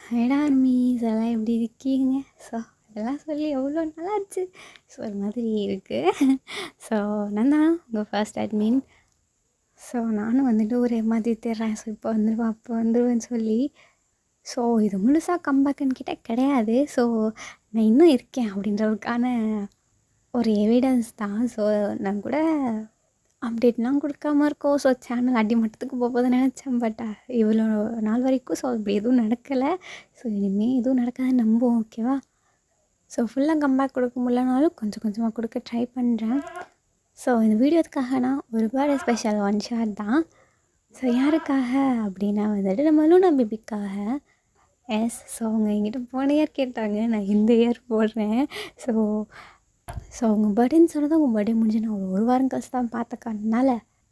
ஹைடா armies எல்லாம் எப்படி இருக்கீங்க? ஸோ அதெல்லாம் சொல்லி எவ்வளோ நல்லாச்சு. ஸோ ஒரு மாதிரி இருக்குது. ஸோ நான் தான் உங்கள் ஃபர்ஸ்ட் அட்மின். ஸோ நானும் வந்துட்டு ஒரு மாதிரி தேடுறேன். ஸோ இப்போ வந்துடுவேன் அப்போ வந்துடுவேன்னு சொல்லி. ஸோ இது முழுசாக கம்பேக்குன்னு கிட்ட கிடையாது. ஸோ நான் இன்னும் இருக்கேன் அப்படின்றதுக்கான ஒரு எவிடன்ஸ் தான். ஸோ நான் கூட அப்டேட்லாம் கொடுக்காம இருக்கோம். ஸோ சேனல் அடிமட்டத்துக்கு போகுதுன்னு நினச்சேன். பட் இவ்வளோ நாள் வரைக்கும் ஸோ அப்படி எதுவும் நடக்கலை. ஸோ இனிமேல் எதுவும் நடக்காதுன்னு நம்புவோம். ஓகேவா? ஸோ ஃபுல்லாக கம்பேக் கொடுக்க முடியலனாலும் கொஞ்சம் கொஞ்சமாக கொடுக்க ட்ரை பண்ணுறேன். ஸோ இந்த வீடியோத்துக்காகனா ஒரு பர்த்டே ஸ்பெஷல் ஒன் ஷாட் தான். ஸோ யாருக்காக அப்படின்னா வந்துட்டு நம்ம லூனா பேபிக்காக. எஸ். ஸோ அவங்க என்கிட்ட போன இயர் கேட்டாங்க, நான் இந்த இயர் போடுறேன். ஸோ அவங்க பர்த்டேன்னு சொன்னதான் உங்கள் பர்த்டே முடிஞ்சு நான் ஒரு வாரம் கழிச்சு தான் பார்த்தக்காதனால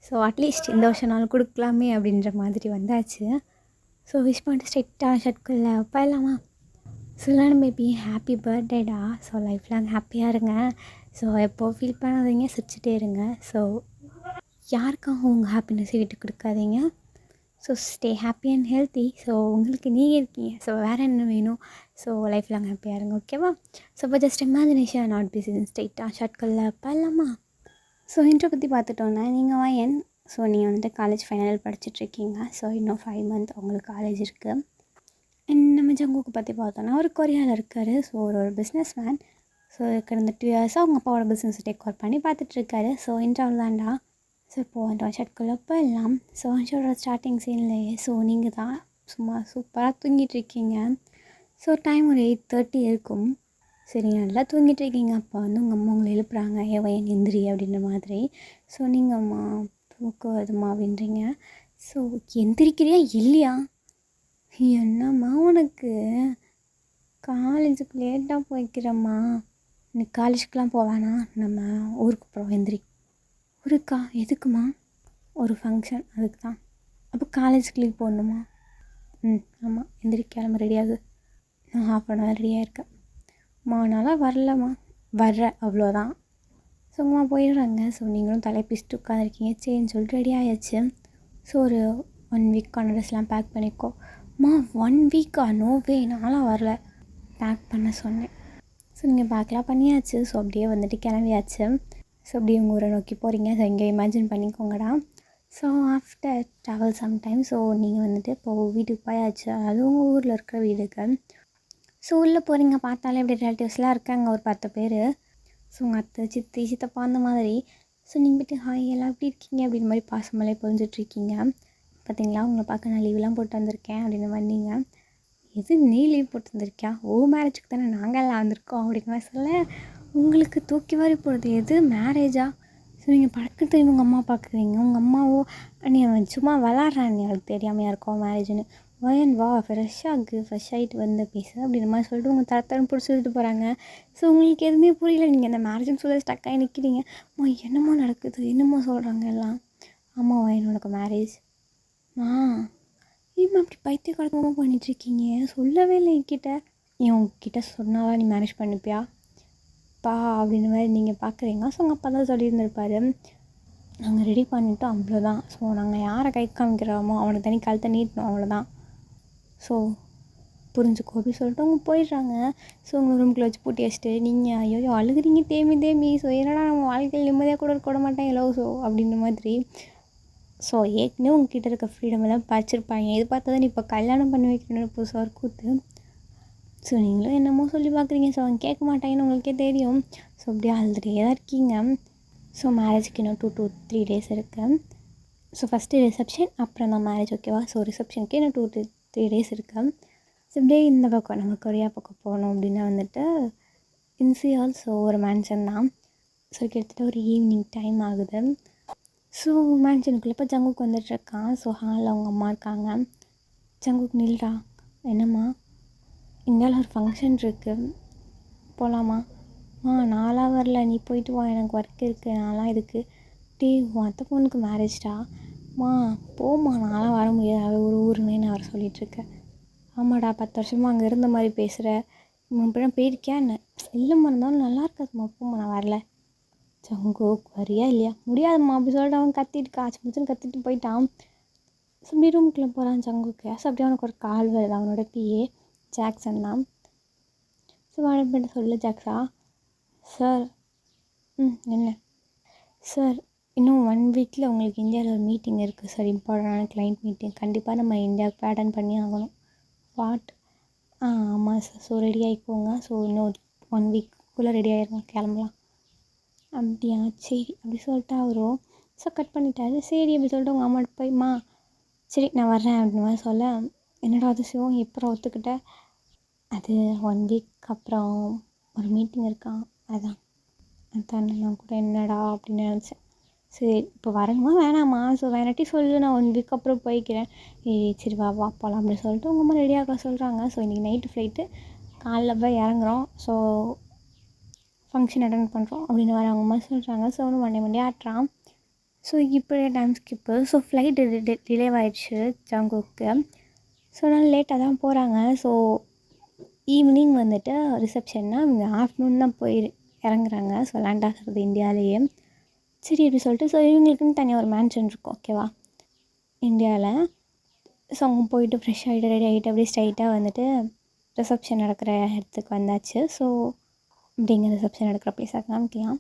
ஸோ அட்லீஸ்ட் இந்த வருஷம் நாள் கொடுக்கலாமே அப்படின்ற மாதிரி வந்தாச்சு. ஸோ விஷ் பண்ணிட்டு ஸ்ட்ரெயிட்டாக ஷர்ட்குள்ளே போயிடலாமா? லூனா பேபி ஹாப்பி பர்த்டேடா. ஸோ லைஃப் லாங் ஹாப்பியாக இருங்க. ஸோ எப்போது ஃபீல் பண்ணாதீங்க, சிரிச்சிட்டே இருங்க. ஸோ யாருக்காகவும் உங்கள் ஹாப்பினஸ்ஸை விட்டு கொடுக்காதீங்க. So stay happy and healthy. So உங்களுக்கு நீங்கள் இருக்கீங்க. ஸோ வேறு என்ன வேணும்? ஸோ லைஃப் லாங் ஹாப்பியாக இருங்க. ஓகேவா? ஸோ இப்போ ஜஸ்ட் இமேஜினேஷன் நாட் பிசினஸ். ஸ்ட்ரெயிட்டாக ஷர்ட்குள்ளே போயிடலாமா? ஸோ இன்ட்ரோ பற்றி பார்த்துட்டோன்னா நீங்கள் வாயன். ஸோ நீங்கள் வந்துட்டு காலேஜ் ஃபைனல் படிச்சுட்ருக்கீங்க. ஸோ இன்னும் 5 month உங்களுக்கு காலேஜ் இருக்குது. அண்ட் நம்ம ஜங்குக்கு பற்றி பார்த்தோன்னா ஒரு கொரியாவில் இருக்கார். ஸோ ஒரு பிஸ்னஸ் மேன். ஸோ கடந்த 2 years அவங்க அப்பாவோட பிஸ்னஸ் டேக் ஓவர் பண்ணி பார்த்துட்ருக்காரு. ஸோ இன்ட்ரோவில் தான்டா. ஸோ இப்போது அந்த ஷர்ட்குள்ளே போயிடலாம். ஸோ ஷோட ஸ்டார்டிங் சீன்லேயே ஸோ நீங்கள் தான் சும்மா சூப்பராக தூங்கிட்டுருக்கீங்க. ஸோ டைம் ஒரு 8:30 இருக்கும். சரி நல்லா தூங்கிட்டுருக்கீங்க. அப்போ வந்து உங்கள் அம்மா உங்களை எழுப்புறாங்க, ஏன் எந்திரி அப்படின்ற மாதிரி. ஸோ நீங்கள் அம்மா தூக்கம் வருதுமா அப்படின்றீங்க. ஸோ எந்திரிக்கிறியா இல்லையா? என்னம்மா உனக்கு காலேஜுக்கு லேட்டாக போய்க்கிறம்மா. இன்னைக்கு காலேஜுக்கெலாம் போவேனா, நம்ம ஊருக்கு போகிறோம், எந்திரி. ஊருக்கா? எதுக்குமா? ஒரு ஃபங்க்ஷன், அதுக்கு தான். அப்போ காலேஜுக்கு லீவ் போடணுமா? ஆமாம், எந்திரி கிளம்ப ரெடியாகு. நான் 1/2 hour ரெடியாக இருக்கேன். நாளாக வரலம்மா. வர்றேன் அவ்வளோதான். ஸோ அம்மா போயிடுறாங்க. ஸோ நீங்களும் தலைப்பிச்சுட்டு உட்காந்துருக்கீங்க. சரின்னு சொல்லிட்டு ரெடி ஆகிடுச்சு. ஸோ ஒரு 1 week ட்ரெஸ்லாம் பேக் பண்ணிக்கோ. 1 week? நோவே, நான்லாம் வரல. பேக் பண்ண சொன்னேன். ஸோ நீங்கள் பேக்லாம் பண்ணியாச்சு. ஸோ அப்படியே வந்துட்டு கிளம்பியாச்சு. ஸோ அப்படியே உங்கள் ஊரை நோக்கி போகிறீங்க. ஸோ இங்கே இமேஜின் பண்ணிக்கோங்கடா. So after travel sometime so நீங்கள் வந்துட்டு இப்போது வீட்டுக்கு போயாச்சு. அது உங்கள் ஊரில் இருக்கிற வீடுக்கு. ஸோ உள்ளே போகிறீங்க. பார்த்தாலே அப்படி ரிலேட்டிவ்ஸ்லாம் இருக்காங்க, ஒரு 10 பேர். ஸோ உங்கள் அத்தை, சித்தி, சித்தப்பா அந்த மாதிரி. ஸோ நீங்கள் போய்ட்டு ஹாய் எல்லாம் எப்படி இருக்கீங்க அப்படின்ற மாதிரி பாசமலே பொழிஞ்சிட்ருக்கீங்க. பார்த்தீங்களா, உங்களை பார்க்க நான் லீவ்லாம் போட்டு வந்திருக்கேன் அப்படின்ற மாதிரி. நீங்கள் எது நீ லீவ் போட்டு வந்திருக்கியா? மேரேஜுக்கு தானே நாங்கள்லாம் வந்திருக்கோம் அப்படிங்கிற மாதிரி சொல்ல, உங்களுக்கு தூக்கி வாரி போடுறது எது மேரேஜா? ஸோ நீங்கள் பழக்க தெரியும் உங்கள் அம்மா பார்க்குறீங்க. உங்கள் அம்மாவோ நீ அவன் சும்மா விளாட்றான், அவளுக்கு தெரியாமையாக இருக்கோம் மேரேஜ்னு. வா ஃப்ரெஷ் ஆகிட்டு வந்து பேசு அப்படின்ற மாதிரி சொல்லிட்டு உங்கள் தரத்தரம் பிடிச்சிட்டு போகிறாங்க. ஸோ உங்களுக்கு எதுவுமே புரியல. நீங்கள் இந்த மேரேஜ்னு சொல்லி ஸ்டக்காகி நிற்கிறீங்க. என்னமோ நடக்குது, என்னமோ சொல்கிறாங்க எல்லாம். ஆமாம் உனக்கு மேரேஜ். ஏம்மா அப்படி பைத்தியக்காரத்தமாக பண்ணிகிட்ருக்கீங்க? சொல்லவே இல்லை என்கிட்ட. உங்ககிட்ட சொன்னாலும் நீ மேரேஜ் பண்ணிப்பியா அப்படின்ற மாதிரி நீங்கள் பார்க்குறீங்க. ஸோ உங்கள் அப்பா தான் சொல்லியிருந்திருப்பாரு, நாங்கள் ரெடி பண்ணிவிட்டோம் அவ்வளோதான். ஸோ நாங்கள் யாரை கை காமிக்கிறோமோ அவனுக்கு தனி கழுத்தை நீட்டணும், அவ்வளோதான். ஸோ புரிஞ்சுக்கோ அப்படின்னு சொல்லிட்டு அவங்க போயிடுறாங்க. ஸோ உங்களை ரூம்குள்ளே வச்சு பூட்டி வச்சுட்டு நீங்கள் ஐயோ அழுகுறீங்க தேமி. ஸோ என்னடா நம்ம வாழ்க்கையில் நிம்மதியாக கூட இருக்க மாட்டேன் எல்லோ ஸோ அப்படின்ற மாதிரி. ஸோ ஏற்கனவே உங்ககிட்ட இருக்க ஃப்ரீடம் எல்லாம் பறிச்சிருப்பாங்க. இது பார்த்தா தான் இப்போ கல்யாணம் பண்ணி வைக்கணும்னு புதுசாக ஒரு கூத்து. ஸோ நீங்களும் என்னமோ சொல்லி பார்க்குறீங்க. ஸோ அவங்க கேட்க மாட்டாங்கன்னு உங்களுக்கே தெரியும். ஸோ அப்படியே அழுதுகிட்டே தான் இருக்கீங்க. ஸோ மேரேஜுக்கு இன்னும் 2 to 3 days இருக்குது. ஸோ ஃபஸ்ட்டு ரிசப்ஷன், அப்புறம் தான் மேரேஜ். ஓகேவா? ஸோ ரிசப்ஷனுக்கு இன்னும் 2 to 3 days இருக்குது. ஸோ இப்படியே இந்த பக்கம் நம்ம கொரியா பக்கம் போகணும் அப்படின்னா வந்துட்டு இன்சியால். ஸோ ஒரு மேன்ஷன் தான். ஸோ கிட்டத்தட்ட ஒரு ஈவினிங் டைம் ஆகுது. ஸோ மேன்ஷனுக்குள்ளே இப்போ ஜங்குக்கு வந்துட்டுருக்கான். ஸோ ஹாலில் அவங்க அம்மா இருக்காங்க. ஜங்குக்கு நில்றா. என்னம்மா? இங்கேலாம் ஒரு ஃபங்க்ஷன் இருக்குது, போகலாமா? நான்லாம் வரல, நீ போயிட்டு வா, எனக்கு ஒர்க் இருக்குது, நான்லாம் இதுக்கு. உன் அத்தை பொண்ணுக்கு மேரேஜ்டா. போம்மா, நான்லாம் வர முடியாது, அவள் ஒரு ஊருன்னே நான் வர சொல்லிகிட்ருக்கேன். ஆமாடா, 10 வருஷமாக அங்கே இருந்த மாதிரி பேசுகிற, இப்படின்னா போயிருக்கியா என்ன? இல்லைம்மா, இருந்தாலும் நல்லா இருக்காதும்மா, போம்மா, நான் வரல. ஜங்கு வரியா இல்லையா? முடியாதும்மா அப்படி சொல்லிட்டு அவன் கத்திட்டு காய்ச்சி முடிச்சுன்னு கத்திட்டு போயிட்டான். ஸோ அப்படி ரூமுக்குள்ளே போகிறான் ஜங்குக்கு. ஸோ அப்படியே அவனுக்கு ஒரு கால் வருது, அவனோட பிஏ. ஜாக்சன் தான். ஸோ வாழைப்பேட்டை சொல்லு ஜாக்ஸா. சார். என்ன சார், இன்னும் 1 வீக்கில் உங்களுக்கு இந்தியாவில் ஒரு மீட்டிங் இருக்குது சார், இம்பார்ட்டண்டான கிளைண்ட் மீட்டிங். கண்டிப்பாக நம்ம இந்தியாவுக்கு அட்டன் பண்ணி ஆகணும். வாட்? ஆமாம் சார். ஸோ ரெடி ஆகிக்கோங்க. ஸோ இன்னும் 1 வீக்குள்ளே ரெடி ஆகிருங்க, கிளம்பலாம். அப்படியா, சரி அப்படி சொல்லிட்டு அவரும் ஸோ கட் பண்ணிட்டாரு. சரி அப்படி சொல்லிட்டு உங்கள் அம்மாட்ட போய்மா சரி நான் வர்றேன் அப்படின்னு மாதிரி சொல்ல, என்னடா அதிசயம் எப்போ ஒத்துக்கிட்ட? அது 1 வீக் அப்புறம் ஒரு மீட்டிங் இருக்கான், அதான் நான் கூட என்னடா அப்படின்னு நினச்சேன். சரி இப்போ வரணுமா வேணாமா? ஸோ வேணாட்டி சொல்லு, நான் 1 வீக் அப்புறம் போய்க்கிறேன். சரி வா வா போகலாம் அப்படின்னு சொல்லிட்டு உங்கள் அம்மா ரெடியாக சொல்கிறாங்க. ஸோ இன்றைக்கி நைட்டு ஃப்ளைட்டு, காலைல போய் இறங்குறோம். ஸோ ஃபங்க்ஷன் அட்டன் பண்ணுறோம் அப்படின்னு வர அவங்க அம்மா சொல்கிறாங்க. ஸோ ஒன்று மண்டே ஆட்டுறான். ஸோ இப்போயே time skip. So flight delay ஆகிடுச்சு ஜங்குக்கு. ஸோ அதனால் லேட்டாக தான் போகிறாங்க. ஸோ ஈவினிங் வந்துட்டு ரிசப்ஷன்னா இவங்க ஆஃப்டர்நூன் தான் போய் இறங்குறாங்க. ஸோ லேண்ட் ஆகிறது இந்தியாவிலேயே. சரி அப்படி சொல்லிட்டு ஸோ இவங்களுக்குன்னு தனியாக ஒரு மேன்ஷன் இருக்கும் ஓகேவா இந்தியாவில். ஸோ அவங்க போயிட்டு ஃப்ரெஷ் ஆகிட்டு ரெடி ஆகிட்டு அப்படியே ஸ்ட்ரைட்டாக வந்துட்டு ரிசப்ஷன் நடக்கிற இடத்துக்கு வந்தாச்சு. ஸோ அப்படிங்கிற ரிசப்ஷன் நடக்கிற ப்ளேஸாக காமிக்கலாம்,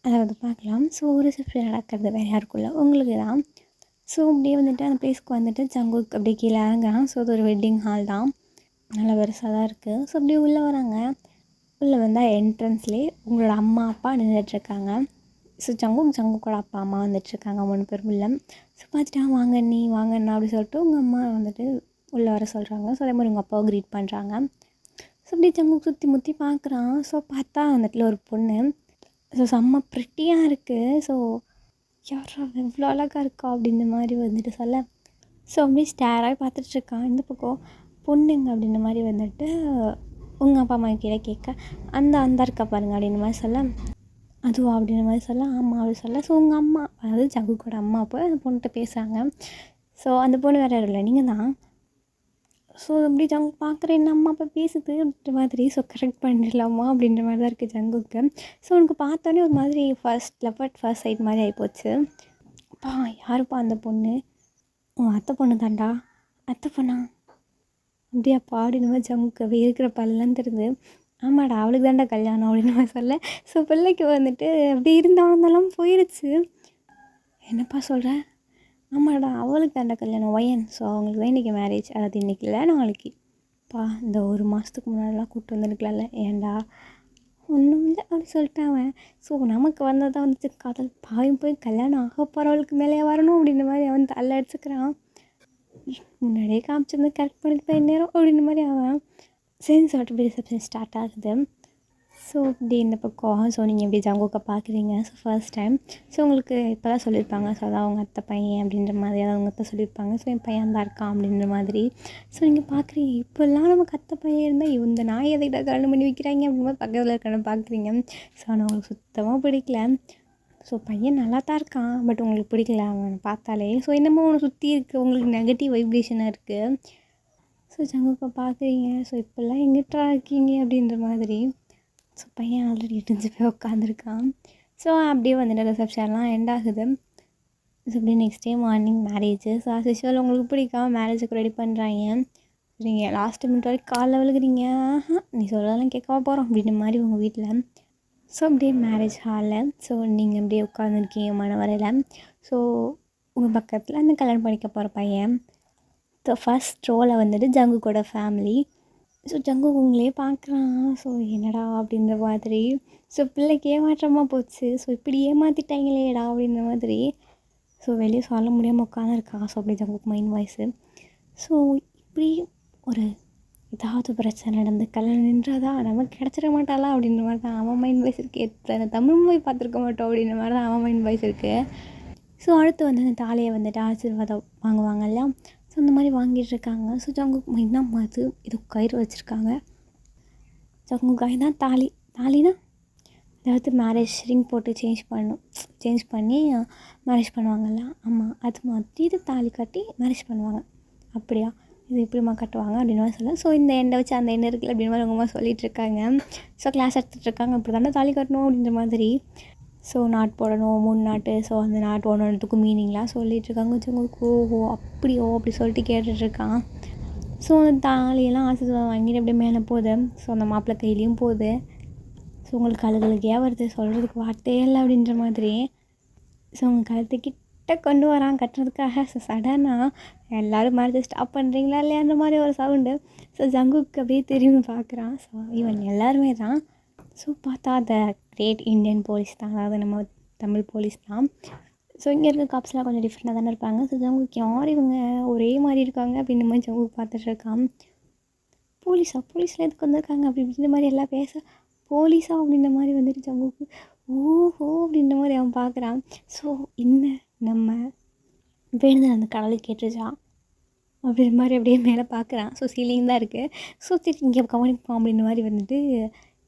அதை வந்து பார்க்கலாம். ஸோ ரிசப்ஷன் நடக்கிறது வேறு யாருக்குள்ள உங்களுக்கு தான். ஸோ அப்படியே வந்துட்டு அந்த ப்ளேஸ்க்கு வந்துட்டு ஜங்குக் அப்படியே கீழே இறங்குறான். ஸோ அது ஒரு வெட்டிங் ஹால் தான், நல்லா பெருசாக தான் இருக்குது. ஸோ அப்படியே உள்ளே வராங்க. உள்ளே வந்தால் என்ட்ரன்ஸ்லேயே உங்களோட அம்மா அப்பா நின்றுட்டுருக்காங்க. ஸோ ஜங்குக்கோட அப்பா அம்மா வந்துட்டுருக்காங்க 3 பேர் உள்ள. ஸோ பார்த்துட்டா வாங்க நீ வாங்கண்ணா அப்படி சொல்லிட்டு உங்கள் அம்மா வந்துட்டு உள்ளே வர சொல்கிறாங்க. ஸோ அதே மாதிரி உங்கள் அப்பாவை க்ரீட் பண்ணுறாங்க. ஸோ அப்படியே ஜங்குக் சுற்றி முற்றி பார்க்குறான். ஸோ பார்த்தா வந்துட்டு ஒரு பொண்ணு. ஸோ செம்ம ப்ரிட்டியாக இருக்குது. ஸோ யாரா எவ்வளோ அழகாக இருக்கா அப்படின்ற மாதிரி வந்துட்டு சொல்ல, ஸோ அப்படியே ஸ்டேராக பார்த்துட்ருக்கான். இந்த பக்கம் பொண்ணுங்க அப்படின்ற மாதிரி வந்துட்டு உங்கள் அப்பா அம்மா கீழே கேட்க, அந்த இருக்கா பாருங்க அப்படின்ற மாதிரி சொல்ல, அதுவா அப்படின்ற மாதிரி சொல்ல, ஆமாம் அப்படி சொல்ல. ஸோ உங்கள் அம்மா, அதாவது ஜங்குக்கோட அம்மா போய் அந்த பொண்ணுகிட்ட பேசுகிறாங்க. ஸோ அந்த பொண்ணு வேறு யாரும் இல்லை, நீங்கள் தான். ஸோ அப்படி ஜங்குக் பார்க்குறேன் என்ன அம்மா அப்பா பேசுது அப்படின்ற மாதிரி. ஸோ கரெக்ட் பண்ணிடலாமா அப்படின்ற மாதிரி தான் இருக்குது ஜங்குக்கு. ஸோ உனக்கு பார்த்தோன்னே ஒரு மாதிரி ஃபர்ஸ்ட் சைட் மாதிரி ஆகிப்போச்சு. அப்பா யாருப்பா அந்த பொண்ணு? உன் அத்தை பொண்ணு தாண்டா. அத்தை பொண்ணா? அப்படியாப்பா அப்படின்ற மாதிரி ஜங்குக்கு இருக்கிற பல்லெல்லாம் தெரியுது. ஆமாடா அவளுக்கு தாண்டா கல்யாணம் அப்படின்னு நான் சொல்ல. ஸோ பிள்ளைக்கு வந்துட்டு அப்படி இருந்தாலும் போயிடுச்சு. என்னப்பா சொல்கிற? ஆமாடா அவளுக்கு தாண்டா கல்யாணம் ஒயன். ஸோ அவங்களுக்கு தான் இன்றைக்கி மேரேஜ், அதாவது இன்றைக்கி இல்லை நாளைக்கு. இந்த 1 மாதத்துக்கு முன்னாடிலாம் கூப்பிட்டு வந்துருக்கலாம்ல, ஏன்டா? ஒன்றும் இல்லை அப்படி சொல்லிட்டு அவன். ஸோ நமக்கு வந்ததான் வந்துச்சு காதல், பாயும் போய் கல்யாணம் ஆக போகிறவளுக்கு மேலேயே வரணும் அப்படின்ற மாதிரி அவன் தள்ள அடிச்சுக்கிறான். முன்னாடியே காமிச்சிருந்து கரெக்ட் பண்ணிட்டு போய் நேரம் அப்படின்ற மாதிரி அவன். சரி சொல்லிட்டு ரிசப்ஷன் ஸ்டார்ட் ஆகுது. ஸோ இப்படி இந்த பக்கம் ஸோ நீங்கள் எப்படி ஜங்குக்கை பார்க்குறீங்க ஸோ ஃபர்ஸ்ட் டைம். ஸோ உங்களுக்கு இப்போ தான் சொல்லியிருப்பாங்க, ஸோ அதான் அவங்க அத்தை பையன் அப்படின்ற மாதிரி, அதாவது அவங்க அத்தை சொல்லியிருப்பாங்க. ஸோ என் பையன் தான் இருக்கான் அப்படின்ற மாதிரி. ஸோ நீங்கள் பார்க்குறீங்க இப்போல்லாம் நமக்கு அத்தை பையன் இருந்தால் இந்த நாய் எதைக்கிட்ட கல்யாணம் பண்ணி வைக்கிறாங்க அப்படின்ற மாதிரி பக்கத்தில் இருக்கணும் பார்க்குறீங்க. ஸோ ஆனால் உங்களுக்கு சுத்தமாக பிடிக்கல. ஸோ பையன் நல்லா தான் இருக்கான், பட் உங்களுக்கு பிடிக்கல அவனை பார்த்தாலே. ஸோ என்னமோ அவனை சுற்றி இருக்குது, உங்களுக்கு நெகட்டிவ் வைப்ரேஷனாக இருக்குது. ஸோ ஜங்குக்கை பார்க்குறீங்க. ஸோ இப்போல்லாம் எங்கிட்டா இருக்கீங்க அப்படின்ற மாதிரி. ஸோ பையன் ஆல்ரெடி இடிஞ்சு போய் உட்காந்துருக்கான். ஸோ அப்படியே வந்துட்டு ரிசப்ஷன்லாம் எண்ட் ஆகுது. ஸோ அப்படியே next day morning marriage. So as usual உங்களுக்கு பிடிக்காம மேரேஜுக்கு ரெடி பண்ணுறாங்க. நீங்கள் லாஸ்ட் மினிட் வரைக்கும் காலைல விழுகுறீங்க, நீ சொல்லலாம் கேட்காம போகிறோம் அப்படின்ற மாதிரி உங்கள் வீட்டில். ஸோ அப்படியே மேரேஜ் ஹாலில் ஸோ நீங்கள் அப்படியே உட்காந்துருக்கீங்க மணவரையில். ஸோ உங்கள் பக்கத்தில் அந்த கல்யாணம் பண்ணிக்க போகிற பையன். ஸோ ஃபர்ஸ்ட் ரோவில் வந்துட்டு ஜங்குக்கோட ஃபேமிலி. ஸோ ஜங்குக் உங்களே பார்க்குறான். ஸோ என்னடா அப்படின்ற மாதிரி. ஸோ பிள்ளைக்கு ஏமாற்றமாக போச்சு. ஸோ இப்படி ஏமாற்றிட்டாங்களேடா அப்படின்ற மாதிரி. ஸோ வெளியே சொல்ல முடியாமல் உட்காந்துருக்கான். ஸோ அப்படி ஜங்குக் மைண்ட் வாய்ஸு. ஸோ இப்படி ஒரு ஏதாவது பிரச்சனை நடந்து கல்யாணம் நின்றாதா நமக்கு கிடச்சிட மாட்டாளா அப்படின்ற மாதிரி தான் அவன் மைண்ட் வாய்ஸ் இருக்குது. எத்தனை தமிழ் மூவி பார்த்துருக்க மாட்டோம் அப்படின்ற மாதிரி தான் அவன் மைண்ட் வாய்ஸ் இருக்குது. ஸோ அடுத்து வந்து அந்த தாலியை வந்துட்டு ஆசீர்வாதம் வாங்குவாங்க இல்லையா, ஸோ அந்த மாதிரி வாங்கிட்டுருக்காங்க. ஸோ ஜங்குக் மைண்டாக அது இது கயிறு வச்சுருக்காங்க. ஜங்குக்காய் தான் தாலினா அதாவது மேரேஜ் ரிங் போட்டு சேஞ்ச் பண்ணி மேரேஜ் பண்ணுவாங்கல்ல, ஆமாம் அது மாதிரி இது தாலி கட்டி மேரேஜ் பண்ணுவாங்க. அப்படியா, இது இப்படிமா கட்டுவாங்க அப்படின்னு சொல்ல. ஸோ இந்த எண்டை வச்சு அந்த எண்ணெய் இருக்குல்ல அப்படின்னு மாதிரி உங்கள் சொல்லிகிட்டு இருக்காங்க. ஸோ கிளாஸ் எடுத்துகிட்ருக்காங்க, இப்படி தானே தாலி கட்டணும் அப்படின்ற மாதிரி. ஸோ நாட் போடணும் 3 நாட்டு. ஸோ அந்த நாட் ஒன்றுத்துக்கும் மீனிங்லாம் சொல்லிகிட்ருக்காங்க. ஜங்குக் ஓ அப்படி சொல்லிட்டு கேட்டுட்ருக்கான். ஸோ அந்த தாலியெல்லாம் ஆசீர்வாதம் வாங்கிட்டு அப்படியே மேலே போகுது. ஸோ அந்த மாப்பிள்ளை கையிலையும் போகுது. ஸோ உங்களுக்கு அழுகழுகையாக வருது, சொல்கிறதுக்கு வார்த்தையே இல்லை அப்படின்ற மாதிரி. ஸோ அவங்க கழுத்துக்கிட்ட கொண்டு வரான் கட்டுறதுக்காக. ஸோ சடனாக எல்லோரும் மறுத்து ஸ்டாப் பண்ணுறீங்களா இல்லையான்ற மாதிரி ஒரு சவுண்டு. ஸோ ஜங்குக்கு அப்படியே திரும்பி பார்க்குறான். ஸோ இவன் எல்லாருமே தான். ஸோ பார்த்தா அந்த கிரேட் இந்தியன் போலீஸ் தான், அதாவது நம்ம தமிழ் போலீஸ் தான். ஸோ இங்கே இருக்க காப்ஸ்லாம் கொஞ்சம் டிஃப்ரெண்ட்டாக தானே இருப்பாங்க. ஸோ ஜங்குக்கு யார் இவங்க ஒரே மாதிரி இருக்காங்க அப்படின்ற மாதிரி ஜங்குக்கு பார்த்துட்டு இருக்கான். போலீஸில் எதுக்கு வந்திருக்காங்க அப்படி இப்படின்ற மாதிரி எல்லாம் பேச, போலீஸா அப்படின்ற மாதிரி வந்துட்டு ஜங்குக்கு ஓஹோ அப்படின்ற மாதிரி அவன் பார்க்குறான். ஸோ என்ன நம்ம வேணுதல் அந்த கடலுக்கு கேட்டுருச்சா அப்படின்ற மாதிரி அப்படியே மேலே பார்க்குறான். ஸோ சீலிங் தான் இருக்குது. ஸோ சரி இங்கே கவனிப்போம் அப்படின்ற மாதிரி வந்துட்டு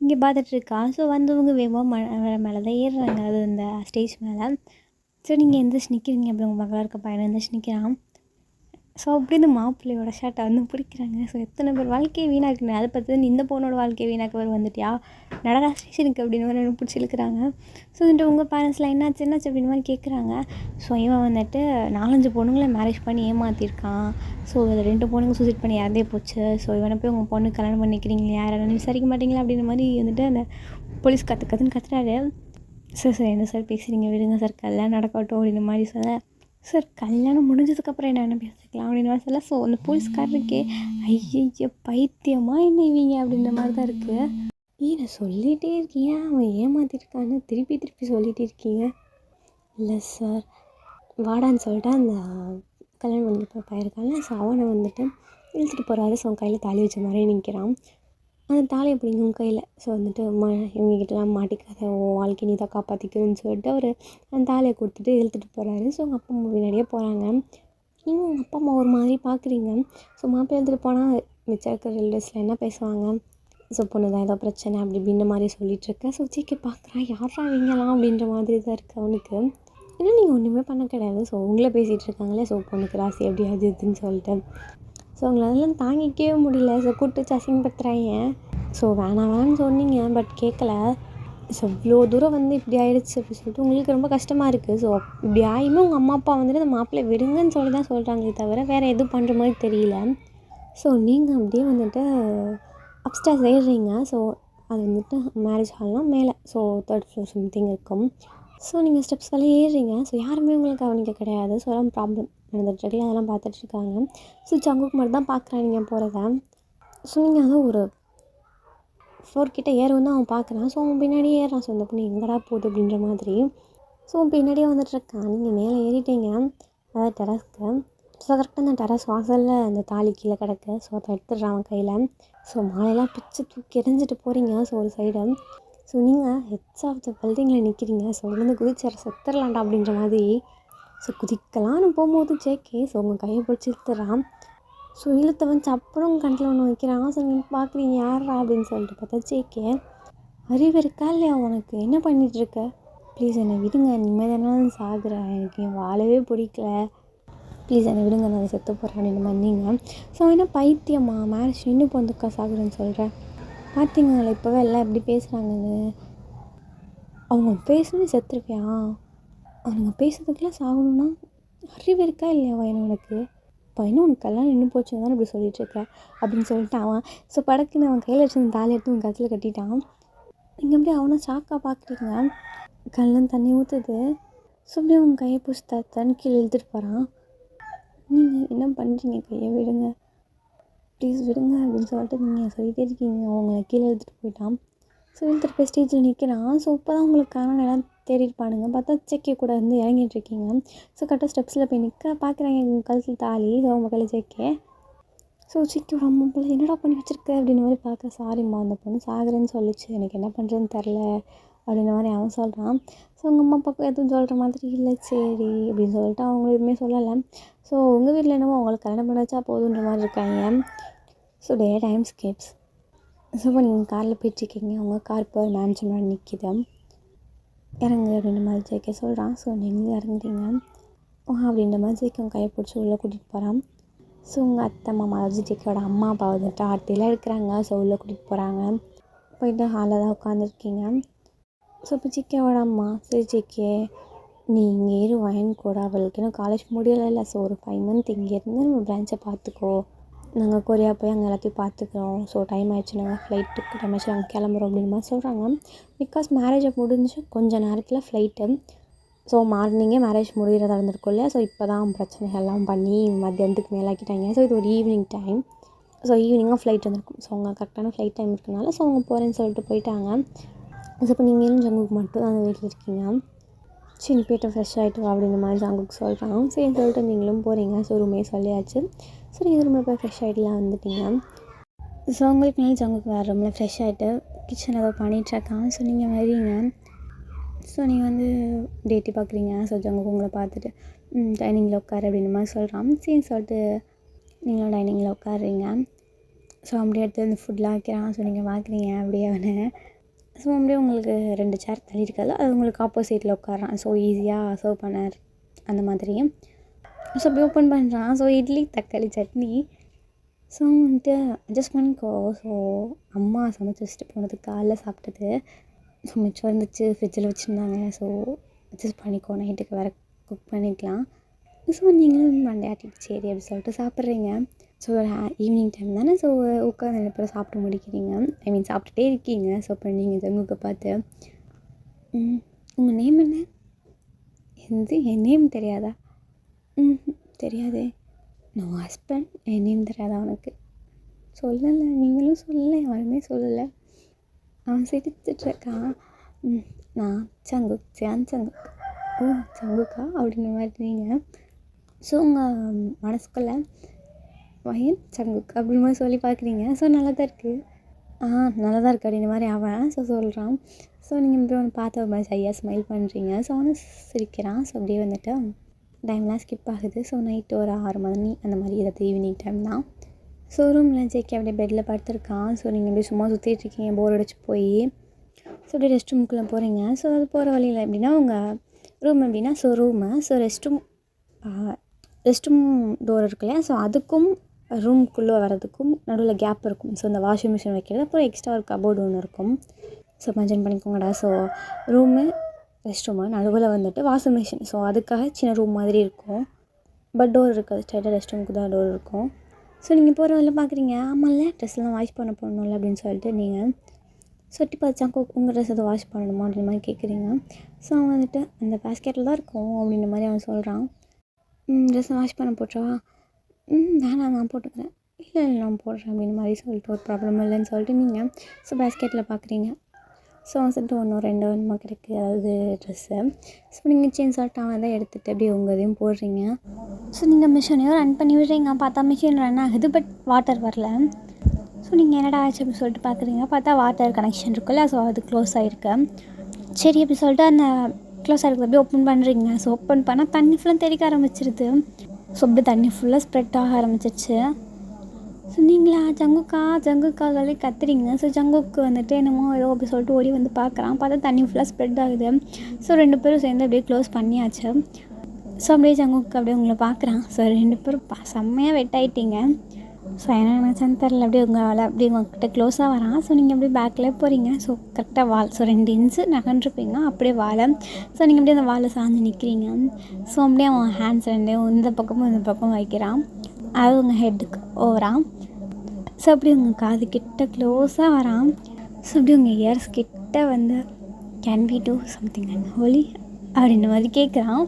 இங்கே பார்த்துட்ருக்கான். ஸோ வந்தவங்க வேகமாக மேலே தான் ஏறுறாங்க, அது அந்த ஸ்டேஜ் மேலே. ஸோ நீங்கள் எந்திரிச்சு நிற்கிறீங்க அப்படி உங்கள் மகளாக இருக்க பையனை எந்திரிச்சு நிற்கிறான். ஸோ அப்படி இந்த மாப்பிள்ளையோட ஷர்ட்டை வந்து பிடிக்கிறாங்க. ஸோ எத்தனை பேர் வாழ்க்கையை வீணாக்குனேன், அதை பற்றி இந்த பொண்ணோட வாழ்க்கையை வீணாக்க வந்துட்டியா நடரா ஸ்டேஷனுக்கு அப்படின்னு மாதிரி பிடிச்சி இழுக்கிறாங்க. ஸோ வந்துட்டு உங்கள் பேரண்ட்ஸ்லாம் என்னாச்சு அப்படின்னு மாதிரி கேட்குறாங்க. ஸோ இவன் வந்துட்டு 4-5 பொண்ணுங்களை மேரேஜ் பண்ணி ஏமாற்றிருக்கான். ஸோ அதில் 2 பொண்ணுங்க சூசைட் பண்ணி இறந்தே போச்சு. ஸோ இவனை போய் உங்கள் பொண்ணு கல்யாணம் பண்ணிக்கிறீங்களா, யாரும் விசாரிக்க மாட்டீங்களா அப்படின்ற மாதிரி வந்துட்டு அந்த போலீஸ் கற்றுன்னு கத்துறாரு. சார் என்ன சார் பேசுகிறீங்க, விடுங்க சார், கல்யாணம் நடக்கட்டும் அப்படின்ற மாதிரி சொல்ல, சார் கல்யாணம் முடிஞ்சதுக்கப்புறம் என்ன பேசிக்கலாம் அப்படின்னு மாதிரி சொல்ல. ஸோ அந்த போலீஸ்காரருக்கே ஐயய்ய பைத்தியமாக என்ன இவங்க அப்படின்ற மாதிரி தான் இருக்குது. நான் சொல்லிகிட்டே இருக்கீங்க அவன் ஏமாற்றிருக்கான்னு திருப்பி சொல்லிகிட்டே இருக்கீங்க. இல்லை சார் வாடான்னு சொல்லிட்டு அந்த கல்யாணம் பண்ணி போயிருக்காங்க. ஸோ அவனை வந்துட்டு இழுத்துட்டு போகிறாரு. ஸோ அவன் கையில் தாலி வச்ச மாதிரி நிற்கிறான். அந்த தாலியை பிடிங்க உங்கள் கையில். ஸோ வந்துட்டு இவங்ககிட்டலாம் மாட்டிக்காத, உன் வாழ்க்கை நீ தான் காப்பாற்றிக்கணும்னு சொல்லிட்டு அவர் அந்த தாலியை கொடுத்துட்டு இழுத்துட்டு போகிறாரு. ஸோ உங்கள் அப்பா அம்மா பின்னாடியே போகிறாங்க. நீங்கள் உங்கள் அப்பா அம்மா ஒரு மாதிரி பார்க்குறீங்க. ஸோ மாப்பிள்ளை எழுத்துட்டு போனால் மிச்சம் இருக்கிற ரிலேட்டிவ்ஸில் என்ன பேசுவாங்க, ஸோ பொண்ணு தான் ஏதோ பிரச்சனை அப்படி அப்படின்ற மாதிரி சொல்லிகிட்ருக்கேன். ஸோ சீக்கி பார்க்குறான், யாரா இவங்கலாம் அப்படின்ற மாதிரி தான் இருக்குது அவனுக்கு. இன்னும் நீங்கள் ஒன்றுமே பண்ண கிடையாது. ஸோ உங்களே பேசிகிட்டு இருக்காங்களே, ஸோ பொண்ணுக்கு ராசி எப்படி அது இதுன்னு சொல்லிட்டு. ஸோ அவங்கள அதெல்லாம் தாங்கிக்கவே முடியல. ஸோ கூப்பிட்டு வச்சு அசிங்கப்படுத்துகிறாங்க. ஸோ வேணான்னு சொன்னீங்க பட் கேட்கல. ஸோ இவ்வளோ தூரம் வந்து இப்படி ஆகிடுச்சு அப்படின்னு சொல்லிட்டு உங்களுக்கு ரொம்ப கஷ்டமாக இருக்குது. ஸோ இப்படி ஆகியுமே உங்கள் அம்மா அப்பா வந்துட்டு அந்த மாப்பிள்ளை விடுங்கன்னு சொல்லி தான் சொல்கிறாங்களே தவிர வேறு எதுவும் பண்ணுற மாதிரி தெரியல. ஸோ நீங்கள் அப்படியே வந்துட்டு அப்ஸ்டேர்ஸ் ஏறுறீங்க. ஸோ அது வந்துட்டு மேரேஜ் ஹால்னால் மேலே, ஸோ 3rd floor சம்திங் இருக்கும். ஸோ நீங்கள் ஸ்டெப்ஸ்க்கெல்லாம் ஏறுறீங்க. ஸோ யாருமே உங்களுக்கு கவனிக்க கிடையாது. ஸோ அதெல்லாம் ப்ராப்ளம் நடந்துட்டுருக்கு, அதெல்லாம் பார்த்துட்ருக்காங்க. ஸோ ஜங்குக்கு மட்டும் தான் பார்க்குறான் நீங்கள் போகிறத. ஸோ நீங்கள் அதான் ஒரு 4 கிட்டே ஏறும் தான் அவன் பார்க்குறான். ஸோ அவன் பின்னாடியே ஏறான். ஸோ அந்த பொண்ணு எங்கடா போகுது அப்படின்ற மாதிரி. ஸோ அவன் பின்னாடியே வந்துட்டுருக்கான். நீங்கள் மேலே ஏறிட்டீங்க அதாவது டெரஸ்க்கு. ஸோ கரெக்டாக அந்த டெரஸ் வாசலில் அந்த தாலி கீழே கிடக்கு. ஸோ அதை எடுத்துடுறான் அவன் கையில். ஸோ மாலையெல்லாம் பிச்சு தூக்கி எறிஞ்சிட்டு போகிறீங்க. ஸோ ஒரு சைடு ஸோ நீங்கள் ஹெட்ஸ் ஆஃப் த பில்டிங்கில் நிற்கிறீங்க. ஸோ வந்து குதிச்சார செத்துடலாண்டா அப்படின்ற மாதிரி. ஸோ குதிக்கலான்னு போகும்போது ஜேகே ஸோ உங்கள் கையை பிடிச்சி இழுத்துறான். ஸோ இழுத்தவன் சப்பரம் கண்ணில் ஒன்று வைக்கிறான். ஸோ நீங்கள் பார்க்குறீங்க யாரா அப்படின்னு சொல்லிட்டு பார்த்தா ஜேகே. அறிவு இருக்கா இல்லையா உனக்கு, என்ன பண்ணிகிட்ருக்க, ப்ளீஸ் என்னை விடுங்க, இனிமேல் தானே சாகுறேன், எனக்கு என் வாழவே பிடிக்கல, ப்ளீஸ் என்னை விடுங்க, நான் செத்து போகிறேன் அப்படின்னு பண்ணிங்க. ஸோ என்ன பைத்தியமா, மேரேஜ் இன்னும் பொந்துக்கா சாகுறேன்னு சொல்கிறேன். பார்த்தீங்களா இப்போவே எல்லாம் எப்படி பேசுகிறாங்கன்னு. அவங்க பேசணும் செத்துருப்பியா, அவங்க பேசுறதுக்கெலாம் சாகணுன்னா அறிவு இருக்கா இல்லையா உனக்கு, பையனும் உனக்கு கல்யாணம் நின்று போச்சுன்னு தானே இப்படி சொல்லிகிட்ருக்க அப்படின்னு சொல்லிட்டு அவன் ஸோ படக்குன்னு அவன் கையில் வச்சு அந்த தாலி எடுத்து உன் கழுத்தில் கட்டிட்டான். நீங்கள் அப்படியே அவனை ஷாக்காக பார்க்குறீங்க. கல்லுன்னு தண்ணி ஊற்றுது. ஸோ அப்படியே அவங்க கையை பிடிச்சி தண்ணி கீழே இழுத்துட்டு போகிறான். நீங்கள் என்ன பண்ணுறீங்க, கையை விடுங்க ப்ளீஸ் விடுங்க அப்படின்னு சொல்லிட்டு நீங்கள் சொல்லிகிட்டே இருக்கீங்க. அவங்கள கீழே இழுத்துட்டு போயிட்டான். ஸோ இழுத்துட்டு போய் ஸ்டேஜில் நிற்கிறான். ஸோ இப்போ தான் உங்களுக்கு காரணம் எல்லாம் தேடிருப்பானுங்க. பார்த்தா ஜேகே கூட வந்து இறங்கிட்டுருக்கீங்க. ஸோ கரெக்டாக ஸ்டெப்ஸில் போய் நிற்க பார்க்குறாங்க கழுத்தில் தாலி. ஸோ அவங்க கையில் ஜேகே. ஸோ ஜேகே ரொம்ப பிள்ளை என்னடா பண்ணி வச்சுருக்க அப்படின்னு மாதிரி பார்க்க, சாரிம்மா அந்த பொண்ணு சாகுறேன்னு சொல்லிச்சு, எனக்கு என்ன பண்ணுறதுன்னு தெரில அப்படின்ற மாதிரி அவன் சொல்கிறான். ஸோ உங்கள் அம்மா அப்பாவுக்கு எதுவும் சொல்கிற மாதிரி இல்லை, சரி அப்படின்னு சொல்லிட்டு அவங்க எதுவுமே சொல்லலை. ஸோ உங்கள் வீட்டில் என்னமோ அவங்களுக்கு கல்யாணம் பண்ண வச்சா போதுன்ற மாதிரி இருக்காங்க. So day time scapes. So இப்போ நீங்கள் காரில் போயிட்டுருக்கீங்க. உங்கள் கார் இப்போ மேன்ஷன் மாதிரி நிற்கிது. இறங்கு அப்படின்ற மாதிரி ஜேகே சொல்கிறான். ஸோ நீங்கள் இறங்குறீங்க அப்படின்ற மாதிரி ஜேகே உங்கள் கையை பிடிச்சி உள்ளே கூட்டிகிட்டு போகிறான். ஸோ உங்கள் அத்தை மாமா அதாவது ஜேகேயோட அம்மா அப்பா வந்துட்டு ஆர்த்தியில் இருக்கிறாங்க. ஸோ உள்ளே கூட்டிகிட்டு போகிறாங்க. போயிட்டு ஹாலில் தான் உட்காந்துருக்கீங்க. ஸோ இப்போ ஜேகேவோட அம்மா, சரி ஜேகே நீ இங்கே இரு வயன் கூட, அவளுக்கு இன்னும் காலேஜ் முடியலை, ஸோ ஒரு 5 month இங்கே இருந்து நம்ம பிரான்ச்சை பார்த்துக்கோ, நாங்கள் கொரியா போய் அங்கே எல்லாத்தையும் பார்த்துக்குறோம். ஸோ டைம் ஆயிடுச்சு, நாங்கள் ஃப்ளைட்டுக்கு டைம் ஆயிடுச்சு, நாங்கள் கிளம்புறோம் அப்படின்ற மாதிரி சொல்கிறாங்க. பிகாஸ் மேரேஜை முடிஞ்சு கொஞ்சம் நேரத்தில் ஃப்ளைட்டு. ஸோ மார்னிங்கே மேரேஜ் முடிகிறதா இருந்திருக்கும் இல்லையா. ஸோ இப்போ தான் பிரச்சனைகள்லாம் பண்ணி மத்தியானத்துக்கு மேலாக்கிட்டாங்க. ஸோ இது ஒரு ஈவினிங் டைம். ஸோ ஈவினிங்காக ஃப்ளைட் வந்துருக்கும். ஸோ அவங்க கரெக்டான ஃப்ளைட் டைம் இருக்கனால ஸோ அவங்க போகிறேன்னு சொல்லிட்டு போயிட்டாங்க. ஸோ இப்போ நீங்களும் ஜங்குக்கு மட்டும் தான் அந்த வீட்டில் இருக்கீங்க. சரி போய்ட்டு ஃப்ரெஷ் ஆகிட்டு வா அப்படின்ற மாதிரி ஜங்குக்கு சொல்கிறாங்க. சரின்னு சொல்லிட்டு நீங்களும் போகிறீங்க. ஸோ ரூமே சொல்லியாச்சு. ஸோ நீங்கள் ரூமில் போய் ஃப்ரெஷ் ஆகிட்டுலாம் வந்துட்டீங்க. ஸோ உங்களுக்கு மேலே ஜங்குக்கு வேறு ரூமில் ஃப்ரெஷ் ஆகிட்டு கிச்சன் ஏதோ பண்ணிகிட்ருக்காங்க. ஸோ நீங்கள் வரீங்க. ஸோ நீங்கள் வந்து டேட்டி பார்க்குறீங்க. ஸோ ஜங்குக்கு உங்களை பார்த்துட்டு டைனிங்கில் உட்காரு அப்படின்ற மாதிரி சொல்கிறான். சரின்னு சொல்லிட்டு நீங்களும் டைனிங்கில் உட்காருறீங்க. ஸோ அப்படியே எடுத்து வந்து ஃபுட்லாம் வைக்கிறான். ஸோ நீங்கள் பார்க்குறீங்க அப்படியே அவனை. ஸோ அப்படியே உங்களுக்கு 2 சேர் தள்ளி இருக்காது, அது உங்களுக்கு ஆப்போசிட்டில் உட்காரான். ஸோ ஈஸியாக சர்வ் பண்ணார் அந்த மாதிரி. ஸோ அப்படியே ஓப்பன் பண்ணுறான். ஸோ இட்லி தக்காளி சட்னி. ஸோ வந்துட்டு அட்ஜஸ்ட் பண்ணிக்கோ. ஸோ அம்மா சமைச்சு வச்சுட்டு போனதுக்கு காலைல சாப்பிட்டது ஸோ மிச்சம் இருந்துச்சு, ஃப்ரிட்ஜில் வச்சுருந்தாங்க. ஸோ அட்ஜஸ்ட் பண்ணிக்கோ, நைட்டுக்கு வேறு குக் பண்ணிக்கலாம். ஸோ நீங்களும் மண்டையாட்டிட்டு சரி அப்படி சொல்லிட்டு சாப்பிட்றீங்க. ஸோ ஈவினிங் டைம் தானே. ஸோ உட்காந்து 2 பேரும் சாப்பிட்டு முடிக்கிறீங்க. ஐ மீன் சாப்பிட்டுட்டே இருக்கீங்க. ஸோ இப்போ நீங்கள் ஜங்குக்கு பார்த்து உங்கள் நேம் என்ன? என் நேம் தெரியாதா? தெரியாதே. நான் ஹஸ்பண்ட், என் நேம் தெரியாதா உனக்கு? சொல்லலை, நீங்களும் சொல்லலை, யாருமே சொல்லலை. அவன் சிரிச்சிட்ருக்கான். நான் ஜங்குக், ஜங்குக். ஓ ஜங்குக்கா அப்படின்ற மாதிரி நீங்கள். ஸோ உங்கள் மனசுக்குள்ளே வயன் ஜங்குக் அப்படின்ற மாதிரி சொல்லி பார்க்குறீங்க. ஸோ நல்லா தான் இருக்குது. நல்லா தான் இருக்குது அப்படின்ற மாதிரி அவன் சொல்கிறான். ஸோ நீங்கள் இப்படி ஒன்று பார்த்து ஒரு மாதிரி சரியாக ஸ்மைல் பண்ணுறீங்க. ஸோ அவனும் சிரிக்கிறான். ஸோ அப்படியே வந்துட்டு டைம்லாம் ஸ்கிப் ஆகுது. ஸோ நைட்டு ஒரு 6 மணி அந்த மாதிரி ஏதாவது ஈவினிங் டைம் தான். ஸோ ரூமில் ஜேக்கி அப்படியே பெட்டில் படுத்துருக்கான். ஸோ நீங்கள் அப்படியே சும்மா சுற்றிட்டுருக்கீங்க, போர் அடிச்சு போய். ஸோ அப்படியே ரெஸ்ட் ரூமுக்குள்ளே போகிறீங்க. ஸோ அது போகிற வழியில் எப்படின்னா உங்கள் ரூம் எப்படின்னா room. So rest room door இருக்கு இல்லையா. ஸோ அதுக்கும் ரூமுக்குள்ளே வர்றதுக்கும் நடுவில் கேப் இருக்கும். ஸோ இந்த வாஷிங் மிஷின் வைக்கிறது அப்புறம் எக்ஸ்ட்ரா ஒரு கபோர்டு ஒன்று இருக்கும். ஸோ மென்ஷன் பண்ணிக்கோங்கடா. ஸோ ரூமு ரெஸ்ட் ரூமு நடுவில் வந்துட்டு வாஷிங் மிஷின். ஸோ அதுக்காக சின்ன ரூம் மாதிரி இருக்கும். பட் டோர் இருக்காது, ஸ்ட்ரைட்டாக ரெஸ்ட் ரூமுக்கு தான் டோர் இருக்கும். ஸோ நீங்கள் போகிற வழியில் பார்க்குறீங்க, ஆமாம்ல ட்ரெஸ்லாம் வாஷ் பண்ண போடணும்ல அப்படின்னு சொல்லிட்டு நீங்கள் சொட்டி பார்த்தாக்கோ உங்கள் ட்ரெஸ் எதை வாஷ் பண்ணணுமா அப்படின்ற மாதிரி கேட்குறீங்க. ஸோ அவன் வந்துட்டு அந்த பேஸ்கெட்டில் தான் இருக்கும் அப்படின்ற மாதிரி அவன் சொல்கிறான். ட்ரெஸ்ஸை வாஷ் பண்ண போட்டுறவா? வேணாம் நான் போட்டுக்கிறேன். இல்லை நான் போடுறேன் அப்படின்ற மாதிரி சொல்லிட்டு ஒரு ப்ராப்ளம் இல்லைன்னு சொல்லிட்டு நீங்கள் பேஸ்கெட்டில் பார்க்குறீங்க. ஸோ வந்துட்டு 1-2 என்னமோ கிடைக்கு, அதாவது ட்ரெஸ்ஸு. ஸோ நீங்கள் சேஞ்ச் சொல்லிட்டு அவன் தான் எடுத்துகிட்டு அப்படியே உங்கள் இதையும் போடுறீங்க. ஸோ நீங்கள் மிஷினையும் ரன் பண்ணி விடுறீங்க. பார்த்தா மிஷின் ரன் ஆகுது, பட் வாட்டர் வரல. ஸோ நீங்கள் என்னடா ஆச்சு அப்படின்னு சொல்லிட்டு பார்க்குறீங்க. பார்த்தா வாட்டர் கனெக்ஷன் இருக்குல்ல, ஸோ அது க்ளோஸ் ஆகிருக்கு. சரி அப்படி சொல்லிட்டு அந்த க்ளோஸ் ஆகிருக்கு அப்படியே ஓப்பன் பண்ணுறீங்க. ஸோ ஓப்பன் பண்ணால் தண்ணி ஃபுல்லாக தெளிக்க ஆரம்பிச்சிருது. ஸோ அப்படி தண்ணி ஃபுல்லாக ஸ்ப்ரெட் ஆக ஆரம்பிச்சிருச்சு. ஸோ நீங்களா ஜங்குக்கா சொல்லி கத்துறீங்க. ஸோ ஜங்குக்கு வந்துட்டு என்னமோ ஏதோ அப்படி சொல்லிட்டு ஓடி வந்து பார்க்குறான். பார்த்தா தண்ணி ஃபுல்லாக ஸ்ப்ரெட் ஆகுது. ஸோ 2 பேரும் சேர்ந்து அப்படியே க்ளோஸ் பண்ணியாச்சு. ஸோ அப்படியே ஜங்குக்கு அப்படியே உங்களை பார்க்குறான். ஸோ 2 பேரும் செம்மையாக வெட் ஆகிட்டீங்க. ஸோ என்ன நினச்சான்னு தெரில, அப்படியே அப்படியே உங்கள்கிட்ட க்ளோஸாக வரான். ஸோ நீங்கள் அப்படியே பேக்கில் போகிறீங்க. ஸோ கரெக்டாக வால். ஸோ 2 இன்ச்சு நகன்றிருப்பீங்க அப்படியே வாழை. ஸோ நீங்கள் அப்படியே அந்த வாழை சார்ந்து நிற்கிறீங்க. ஸோ அப்படியே அவன் ஹேண்ட்ஸ் 2 இந்த பக்கம் வைக்கிறான். அது உங்கள் ஹெட்டுக்கு ஓவரான். ஸோ அப்படியே உங்கள் காது கிட்ட க்ளோஸாக வரான். ஸோ அப்படியே உங்கள் இயர்ஸ் கிட்ட வந்து can we do something unholy அப்படின்ற மாதிரி கேட்குறான்.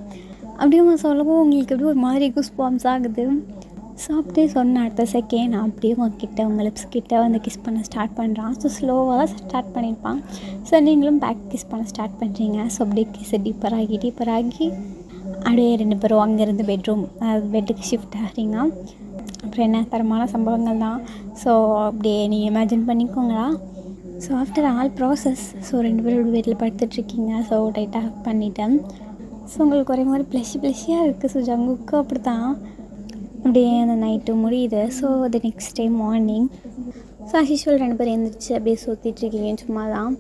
அப்படியே அவன் சொல்லவும் உங்களுக்கு அப்படியே ஒரு மாதிரி கூஸ்பம்ஸ் ஆகுது. ஸோ அப்படியே சொன்ன அடுத்த செகண்ட் அப்படியே உங்கள் லிப்ஸ் கிட்ட வந்து கிஸ் பண்ண ஸ்டார்ட் பண்ணுறான். ஸோ ஸ்லோவாக தான் ஸ்டார்ட் பண்ணியிருப்பான். ஸோ நீங்களும் பேக் கிஸ் பண்ண ஸ்டார்ட் பண்ணுறீங்க. ஸோ அப்படியே கிஸ் டீப்பராகி அப்படியே 2 பேரும் அங்கேருந்து பெட்டுக்கு ஷிஃப்ட் ஆகிறீங்க. அப்புறம் என்ன தரமான சம்பவங்கள் தான். ஸோ அப்படியே நீங்கள் இமேஜின் பண்ணிக்கோங்களா. So after all process so 2 பேரும் வீட்டில் படுத்துட்ருக்கீங்க. ஸோ டைட்டாக பண்ணிட்டேன். ஸோ உங்களுக்கு ஒரே மாதிரி ப்ளஷியாக இருக்குது. ஸோ ஜங்குக்கு அப்படி தான் அப்படியே அந்த நைட்டு முடியுது. ஸோ அது next day morning. So as usual 2 பேர் எழுந்திரிச்சு அப்படியே சுற்றிட்டுருக்கீங்க சும்மா தான்.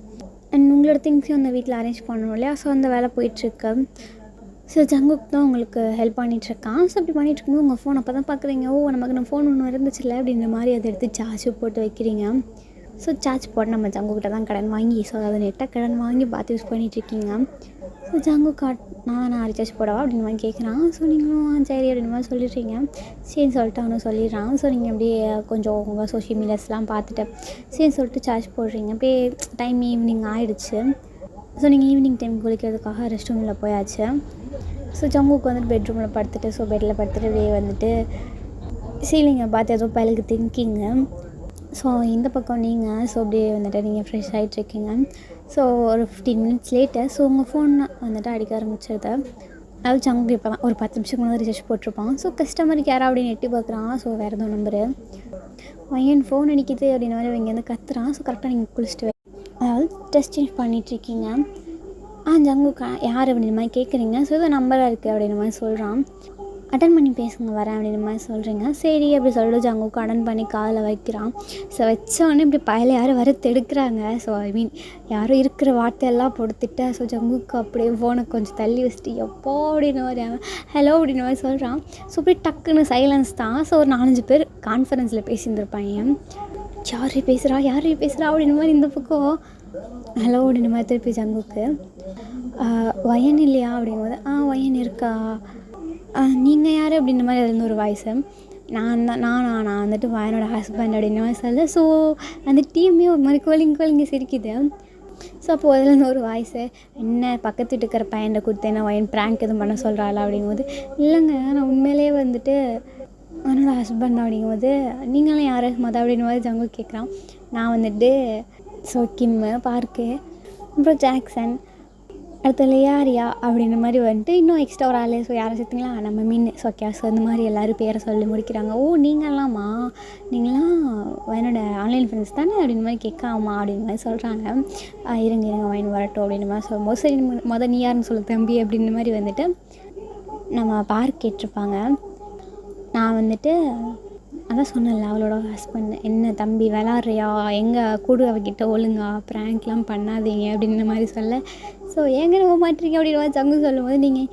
அண்ட் உங்களோட திங்ஸையும் அந்த வீட்டில் அரேஞ்ச் பண்ணணும் இல்லையா. ஸோ அந்த வேலை போயிட்டுருக்கு. ஸோ ஜங்குக் தான் உங்களுக்கு ஹெல்ப் பண்ணிகிட்ருக்கான். ஸோ அப்படி பண்ணிகிட்ருக்கும்போது உங்கள் ஃபோன் அப்போ தான் பார்க்குறீங்க. நமக்கு நம்ம ஃபோன் ஒன்று இருந்துச்சுல்ல அப்படின்ற மாதிரி அதை எடுத்து சார்ஜ் போட்டு வைக்கிறீங்க. ஸோ சார்ஜ் போட்டு நம்ம ஜங்குக்கிட்ட தான் கடன் வாங்கி, ஸோ அதை நெட்டாக கடன் வாங்கி பார்த்து யூஸ் பண்ணிகிட்ருக்கீங்க. ஸோ ஜங்குக் நான் ரீசார்ஜ் போடவா அப்படின்னு மாதிரி கேட்குறான். ஸோ நீங்களும் சரி அப்படின்னு மாதிரி சொல்லிடுறீங்க. சரின்னு சொல்லிட்டு அவனும் சொல்லிடுறான். ஸோ நீங்கள் அப்படியே கொஞ்சம் உங்கள் சோஷியல் மீடியாஸ்லாம் பார்த்துட்டு சரின்னு சொல்லிட்டு சார்ஜ் போடுறீங்க. அப்படியே டைம் ஈவினிங் ஆகிடுச்சு. ஸோ நீங்கள் ஈவினிங் டைம் குளிக்கிறதுக்காக ரெஸ்ட் ரூமில் போயாச்சு. ஸோ ஜங்குக் வந்துட்டு பெட்ரூமில் படுத்துட்டு ஸோ பெட்டில் படுத்துட்டு அப்படியே வந்துட்டு சீலிங்கை பார்த்து ஏதோ பழகு திங்கிங்க. ஸோ இந்த பக்கம் நீங்கள் ஸோ அப்படியே வந்துட்டு நீங்கள் ஃப்ரெஷ் ஆகிட்ருக்கீங்க. ஸோ ஒரு 15 மினிட்ஸ் லேட்டு ஸோ உங்கள் ஃபோன் வந்துட்டு அடிக்க ஆரம்பிச்சிருது. அதாவது ஜங்குக் இப்போ தான் ஒரு 10 நிமிஷம் முன்னாடி ரீசார்ஜ் போட்டிருப்பான். ஸோ கஸ்டமர் கேர் அப்படின்னு எட்டி பார்க்குறான். ஸோ வேறு எதுவும் நம்பரு பையன் ஃபோன் அடிக்குது அப்படின்ற மாதிரி இங்கேருந்து கத்துறான். ஸோ கரெக்டாக நீங்கள் குளிச்சுட்டு அதாவது ட்ரெஸ் சேஞ்ச் பண்ணிகிட்ருக்கீங்க. ஜங்குக் யார் அப்படின்ற மாதிரி கேட்குறீங்க. ஸோ இது நம்பராக இருக்குது அப்படின்ற மாதிரி சொல்கிறான். அட்டன் பண்ணி பேசுங்க வரேன் அப்படின்ற மாதிரி சொல்கிறீங்க. சரி அப்படி சொல்லிட்டு ஜங்குக் அட்டன் பண்ணி காதில் வைக்கிறான். ஸோ வச்சோடனே இப்படி பயல யாரும் எடுக்கிறாங்க. ஸோ ஐ மீன் யாரும் இருக்கிற வார்த்தையெல்லாம் கொடுத்துட்டு ஸோ ஜங்குக்கு அப்படியே ஃபோனை கொஞ்சம் தள்ளி வச்சுட்டு எப்போ அப்படின்னு மாதிரி ஹலோ அப்படின்னு மாதிரி சொல்கிறான். ஸோ அப்படி டக்குன்னு சைலன்ஸ் தான். ஸோ ஒரு 4-5 பேர் கான்ஃபரன்ஸில் பேசியிருந்துருப்பாங்க. யார் பேசுகிறா அப்படின்னு மாதிரி இந்த பக்கம் ஹலோ அப்படின்னு மாதிரி திருப்பி ஜங்குக்கு வயன் இல்லையா அப்படிங்கும்போது வயன் இருக்கா, நீங்கள் யார் அப்படின்ற மாதிரி இருந்து ஒரு வாய்ஸு நான் வந்துட்டு வயனோட ஹஸ்பண்ட் அப்படின்ற மாதிரி சொல்ல. ஸோ அந்த டீமே ஒரு மாதிரி கோலிங்க சிரிக்குது. ஸோ அப்போது அதுலேருந்து ஒரு வாய்ஸு என்ன பக்கத்து வீட்டு இருக்கிற பையனை கொடுத்தேன்னா வயன் ப்ராங்க் எதுவும் பண்ண சொல்கிறாளா அப்படிங்கும்போது இல்லைங்க நான் உண்மையிலே வந்துட்டு அவனோட ஹஸ்பண்ட் அப்படிங்கும்போது நீங்களும் யார் மொதல் அப்படின்ற மாதிரி ஜங்குக் கேட்குறான். நான் வந்துட்டு ஸோ கிம்மு பார்க்கு அப்புறம் ஜாக்சன் அடுத்தது யாரியா அப்படின்ற மாதிரி வந்துட்டு இன்னும் எக்ஸ்ட்ரா ஒரு ஆள். ஸோ யாரை சேர்த்துங்களா நம்ம மீன் சோக்கியா. ஸோ இந்த மாதிரி எல்லோரும் பேரை சொல்லி முடிக்கிறாங்க. ஓ நீங்களாம்மா நீங்களாம் என்னோட ஆன்லைன் ஃப்ரெண்ட்ஸ் தானே அப்படின்ற மாதிரி கேட்காமா அப்படின்ற மாதிரி சொல்கிறாங்க. இருங்க வயன் வரட்டும் அப்படின்ற மாதிரி சொல்லும்போது சரி மொதல் நீ யாருன்னு சொல்லு தம்பி அப்படின்ற மாதிரி வந்துட்டு நம்ம பார்க் கேட்டிருப்பாங்க. நான் வந்துட்டு அதான் சொன்னேன்ல அவளோட ஹஸ்பண்ட் என்ன தம்பி விளாட்றியா எங்கே கூடு அவகிட்ட ஒழுங்கா ப்ராங்க்லாம் பண்ணாதீங்க அப்படின்ற மாதிரி சொல்ல. ஸோ ஏங்க நம்ம மாட்டிருக்கீங்க அப்படின்னு மாதிரி ஜங்கு சொல்லும்போது நீங்கள்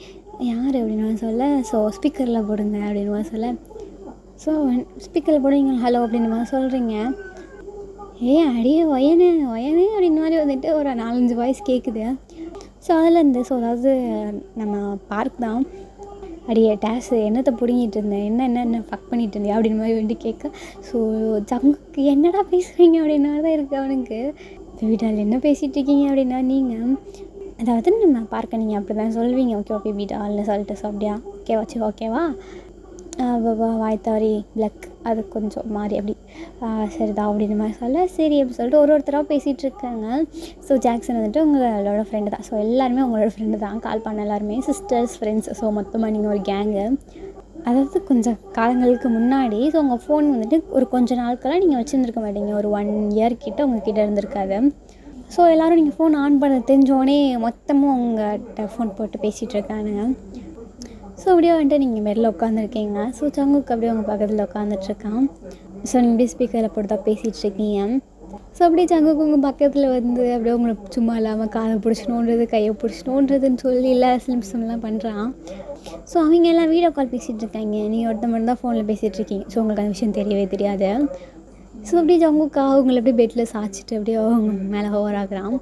யார் அப்படின்னு சொல்ல. ஸோ ஸ்பீக்கரில் போடுங்க அப்படின்னு மாதிரி சொல்ல. ஸோ ஸ்பீக்கரில் போடுவீங்க ஹலோ அப்படின்னு மாதிரி சொல்கிறீங்க. அடியே வயனு அப்படின்னு மாதிரி வந்துட்டு ஒரு 4-5 வாய்ஸ் கேட்குது. ஸோ அதில் ஸோ அதாவது நம்ம பார்க் தான் அடியே டேஸு என்னத்தை பிடுங்கிட்டு இருந்தேன் என்ன ஃபக் பண்ணிட்டு இருந்தேன் அப்படின்னு மாதிரி வந்துட்டு கேட்க. ஸோ ஜங்குக்கு என்னடா பேசுகிறீங்க அப்படின்னா தான் இருக்குது அவனுக்கு. வீட்டால் என்ன பேசிகிட்டு இருக்கீங்க அப்படின்னா நீங்கள் அதாவது நம்ம பார்க்க நீங்கள் அப்படி தான் சொல்வீங்க. ஓகே வீட்டால்னு சொல்லிட்டு ஸோ அப்படியா ஓகேவா வாய் தவறி பிளக் அது கொஞ்சம் மாறி அப்படி சரிதான் அப்படின்னு மாதிரி சொல்ல. சரி அப்படி சொல்லிட்டு ஒருத்தராக பேசிகிட்டு இருக்காங்க. ஸோ ஜாக்சன் வந்துட்டு உங்களோட ஃப்ரெண்டு தான். ஸோ எல்லாருமே உங்களோட ஃப்ரெண்டு தான். கால் பண்ண எல்லாருமே சிஸ்டர்ஸ் ஃப்ரெண்ட்ஸ். ஸோ மொத்தமாக நீங்கள் ஒரு கேங்கு. அதாவது கொஞ்சம் காலங்களுக்கு முன்னாடி ஸோ உங்கள் ஃபோன் வந்துட்டு ஒரு கொஞ்சம் நாட்களாக நீங்கள் வச்சுருந்துருக்க மாட்டீங்க. ஒரு 1 இயர் கிட்ட உங்ககிட்ட இருந்திருக்காது. ஸோ எல்லோரும் நீங்கள் ஃபோன் ஆன் பண்ண தெரிஞ்சோடனே மொத்தமும் உங்கள்கிட்ட ஃபோன் போட்டு பேசிகிட்டு இருக்கானுங்க. ஸோ அப்படியே வந்துட்டு நீங்கள் மெரில் உட்காந்துருக்கீங்க. ஸோ ஜங்குக்கு அப்படியே உங்கள் பக்கத்தில் உட்காந்துட்ருக்கான். ஸோ நீங்கள் அப்படியே ஸ்பீக்கரில் போட்டு தான் பேசிகிட்ருக்கீங்க. ஸோ அப்படியே ஜங்குக்கு உங்கள் பக்கத்தில் வந்து அப்படியே உங்களை சும்மா இல்லாமல் காதை பிடிச்சணுன்றது கையை பிடிச்சணுன்றதுன்னு சொல்லி எல்லா சிம்லாம் பண்ணுறான். ஸோ அவங்க எல்லாம் வீடியோ கால் பேசிகிட்ருக்காங்க. நீங்கள் ஒருத்த மட்டும் தான் ஃபோனில் பேசிகிட்ருக்கீங்க. ஸோ உங்களுக்கு அந்த விஷயம் தெரியவே தெரியாது. ஸோ அப்படியே ஜங்குக்கா அவங்கள அப்படியே பெட்டில் சாய்ச்சிட்டு அப்படியே அவங்க மேலே ஹோவர் ஆகுறான்.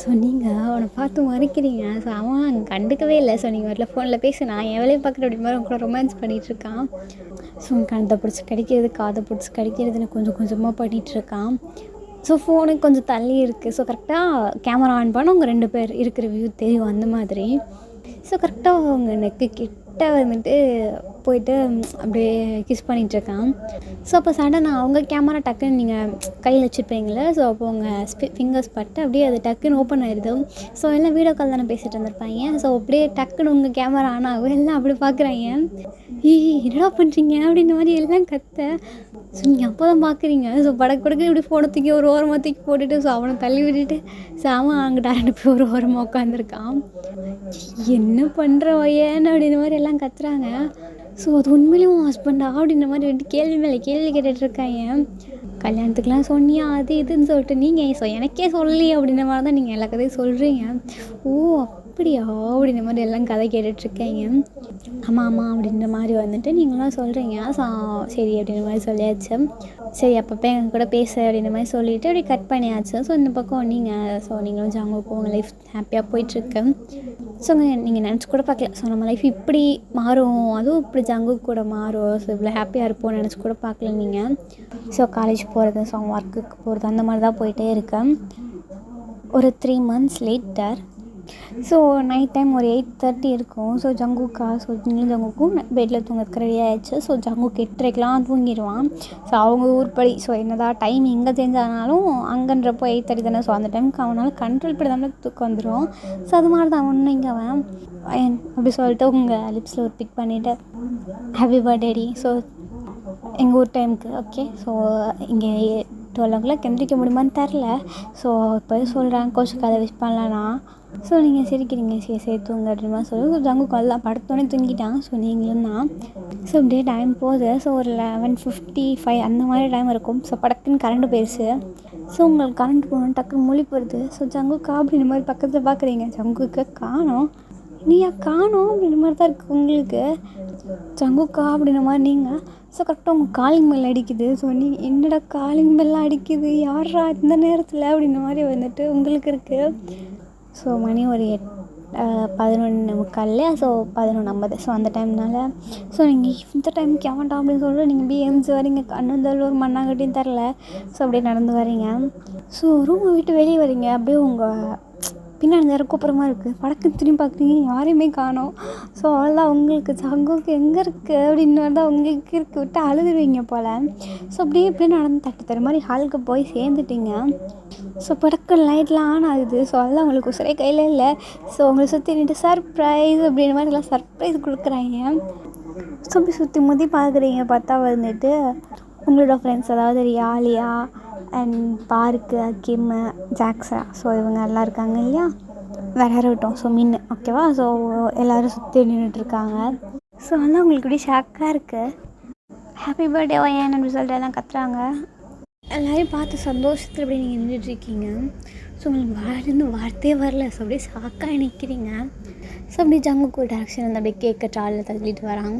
ஸோ நீங்கள் அவனை பார்த்து மறைக்கிறீங்க. ஸோ அவன் கண்டுக்கவே இல்லை. ஸோ நீங்கள் வீட்டில் ஃபோனில் பேச நான் என் வேலையை பார்க்குற அப்படி மாதிரி கூட ரொமான்ஸ் பண்ணிகிட்ருக்கான். ஸோ கணத்தை பிடிச்சி கடிக்கிறது காதை பிடிச்சி கடிக்கிறதுன்னு கொஞ்சம் கொஞ்சமாக பண்ணிகிட்ருக்கான். ஸோ ஃபோனுக்கு கொஞ்சம் தள்ளி இருக்குது. ஸோ கரெக்டாக கேமரா ஆன் பண்ண அவங்க 2 பேர் இருக்கிற வியூ தெரியும் அந்த மாதிரி. ஸோ கரெக்டாக அவங்க நெக்கு கிட்ட வந்துட்டு போயிட்டு அப்படியே கிஸ் பண்ணிகிட்ருக்கான். ஸோ அப்போ சடனாக அவங்க கேமரா டக்குன்னு நீங்கள் கையில் வச்சுருப்பீங்களே. ஸோ அப்போ உங்கள் ஃபிங்கர்ஸ் பட்டு அப்படியே அது டக்குன்னு ஓப்பன் ஆயிடுது. ஸோ எல்லாம் வீடியோ கால் தானே பேசிகிட்டு இருந்திருப்பாங்க. ஸோ அப்படியே டக்குன்னு உங்கள் கேமரா ஆன் ஆகும். எல்லாம் அப்படி பார்க்குறாங்க. என்னடா பண்ணுறீங்க அப்படின்ற மாதிரி எல்லாம் கத்த. ஸோ நீங்கள் அப்போ தான் பார்க்குறீங்க. ஸோ படக்கு இப்படி ஃபோனை தூக்கி ஒரு ஓரமாக தூக்கி போட்டுட்டு ஸோ அவனை தள்ளி விட்டுட்டு ஸோ அவன் அங்கே டேரக்ட் போய் ஒரு ஓரமாக உட்காந்துருக்கான். என்ன பண்ணுற ஏன்னு அப்படின்ற மாதிரி எல்லாம் கத்துறாங்க. ஸோ அது உண்மையிலேயும் ஹஸ்பண்டா அப்படின்ற மாதிரி வந்துட்டு கேள்வி மேலே கேள்வி கேட்டுட்ருக்காங்க. கல்யாணத்துக்குலாம் சொன்னியா அது இதுன்னு சொல்லிட்டு நீங்கள் ஸோ எனக்கே சொல்லி அப்படின்ற மாதிரி தான் நீங்கள் எல்லா கதையும் சொல்கிறீங்க. ஓ அப்படியா அப்படின்ற மாதிரி எல்லாம் கதை கேட்டுட்ருக்கீங்க. ஆமாம் ஆமாம் அப்படின்ற மாதிரி வந்துட்டு நீங்களாம் சொல்கிறீங்க. சரி அப்படின்ற மாதிரி சொல்லியாச்சு. சரி அப்பப்போ எங்கள் கூட பேச அப்படின்ற மாதிரி சொல்லிவிட்டு அப்படி கட் பண்ணியாச்சு. ஸோ இந்த பக்கம் நீங்கள் நீங்களும் ஜங்குக்கும் உங்கள் லைஃப் ஹாப்பியாக போயிட்டுருக்கு. ஸோ நீங்கள் நினச்சி கூட பார்க்கல. ஸோ நம்ம லைஃப் இப்படி மாறும், அதுவும் இப்படி ஜங்குக்கு கூட மாறும், ஸோ இவ்வளோ ஹாப்பியாக இருப்போம்னு நினச்சி கூட பார்க்கல நீங்கள். ஸோ காலேஜ் போகிறது, ஸோ ஒர்க்குக்கு போகிறது, அந்த மாதிரி தான் போயிட்டே இருக்கேன். ஒரு 3 months later. So night time ஒரு 8:30 இருக்கும். ஸோ நீங்களும் ஜங்குக்கும் பெட்டில் தூங்கிறதுக்கு ரெடி ஆகிடுச்சு. ஸோ ஜங்குக்கு 8:30க்கெலாம் தூங்கிடுவான். ஸோ அவங்க ஊர்படி ஸோ என்னதான் டைம் இங்கே சேஞ்ச் ஆனாலும் அங்கன்றப்போ 8:30 தானே. ஸோ அந்த டைமுக்கு அவனால் கண்ட்ரோல் பண்ணி தான் தூக்கம் வந்துடும். ஸோ அது மாதிரி தான் ஒன்று இங்கே அவன் அப்படி சொல்லிட்டு உங்கள் லிப்ஸில் ஒரு பிக் பண்ணிவிட்டு ஹாப்பி பர்த்டேடி. ஸோ எங்கள் ஊர் டைமுக்கு ஓகே. ஸோ இங்கே 12 o'clock எந்திரிக்க முடியுமான்னு தெரில. ஸோ இப்போ சொல்கிறேன், கோச்சுக்கு அதை விஷ் பண்ணலன்னா. ஸோ நீங்கள் சிரிக்கிறீங்க, சரி தூங்க அப்படின்ற மாதிரி சொல்லி ஸோ ஜங்கு காலில் படுத்தோடனே தூங்கிட்டான். ஸோ நீங்களும் தான். ஸோ அப்படியே டைம் போகுது. ஸோ ஒரு 11:55 அந்த மாதிரி டைம் இருக்கும். ஸோ படக்குன்னு கரண்ட் போயிடுச்சு. ஸோ உங்களுக்கு கரண்ட் போகணும், டக்குன்னு மொழி போடுது. ஸோ ஜங்குக்கா அப்படின்ற மாதிரி பக்கத்தில் பார்க்குறீங்க. ஜங்குக்கு காணோம். நீயா காணோம் அப்படின்ற மாதிரி தான் இருக்குது உங்களுக்கு. ஜங்குக்கா அப்படின்ற மாதிரி நீங்கள். ஸோ கரெக்டாக உங்கள் காலிங் பெல் அடிக்குது. ஸோ என்னடா காலிங் பெல்லாம் அடிக்குது, யாரா இந்த நேரத்தில் அப்படின்ற மாதிரி வந்துட்டு உங்களுக்கு இருக்குது. ஸோ மணி ஒரு 11:45. ஸோ 11:50. ஸோ அந்த டைம்னால ஸோ நீங்கள் இந்த டைமுக்கு எவன்டா அப்படின்னு சொல்லிட்டு நீங்கள் பிஎம்சி வரீங்க. கண்ணு ஒரு மண்ணாங்கட்டியும் தரல. ஸோ அப்படியே நடந்து வரீங்க. ஸோ ரூமை விட்டு வெளியே வரீங்க. அப்படியே உங்கள் பின்னாடி நேரம் கூப்பிட்ற இருக்குது. படக்கு திரும்பி பார்க்குறீங்க, யாரையுமே காணோம். ஸோ அவ்வளோதான். உங்களுக்கு ஜங்குக்கு எங்கே இருக்குது அப்படின்னு தான் உங்களுக்கு இருக்கு விட்டு அழுதுவீங்க போல். ஸோ அப்படியே நடந்து தட்டு மாதிரி ஹாலுக்கு போய் சேர்ந்துட்டீங்க. ஸோ படக்கு லைட்லாம் ஆன் ஆகுது. ஸோ அதெல்லாம் உங்களுக்கு உசரே கையில் இல்லை. ஸோ உங்களை சுற்றி நின்று சர்ப்ரைஸ் அப்படின்ற மாதிரிலாம் சர்ப்ரைஸ் கொடுக்குறாங்க. ஸோ அப்படி சுற்றி முற்றி பார்க்குறீங்க. பார்த்தா வந்துட்டு உங்களோட ஃப்ரெண்ட்ஸ், அதாவது ரியாலியா அண்ட் பார்க்கு, கிம்மு, ஜாக்ஸா, ஸோ இவங்க எல்லாம் இருக்காங்க இல்லையா, வேறு யாரும் விட்டோம். ஸோ மின்னு ஓகேவா. ஸோ எல்லோரும் சுற்றி நின்றுட்டுருக்காங்க. ஸோ வந்து உங்களுக்கு இப்படி ஷாக்காக இருக்குது. ஹாப்பி பர்த்டே ஏன் அப்படி சொல்லிட்டு எல்லாம் கத்துறாங்க. எல்லோரையும் பார்த்து சந்தோஷத்தில் அப்படி நீங்கள் நின்றுட்டுருக்கீங்க. ஸோ உங்களுக்கு வாயிலேருந்து வார்த்தையே வரல. ஸோ அப்படியே ஷாக்காக நிற்கிறீங்க. ஸோ அப்படியே ஜங்குக்கு டேரக்ஷன் வந்து அப்படியே கேட்க ட்ராலில் தள்ளிட்டு வராங்க.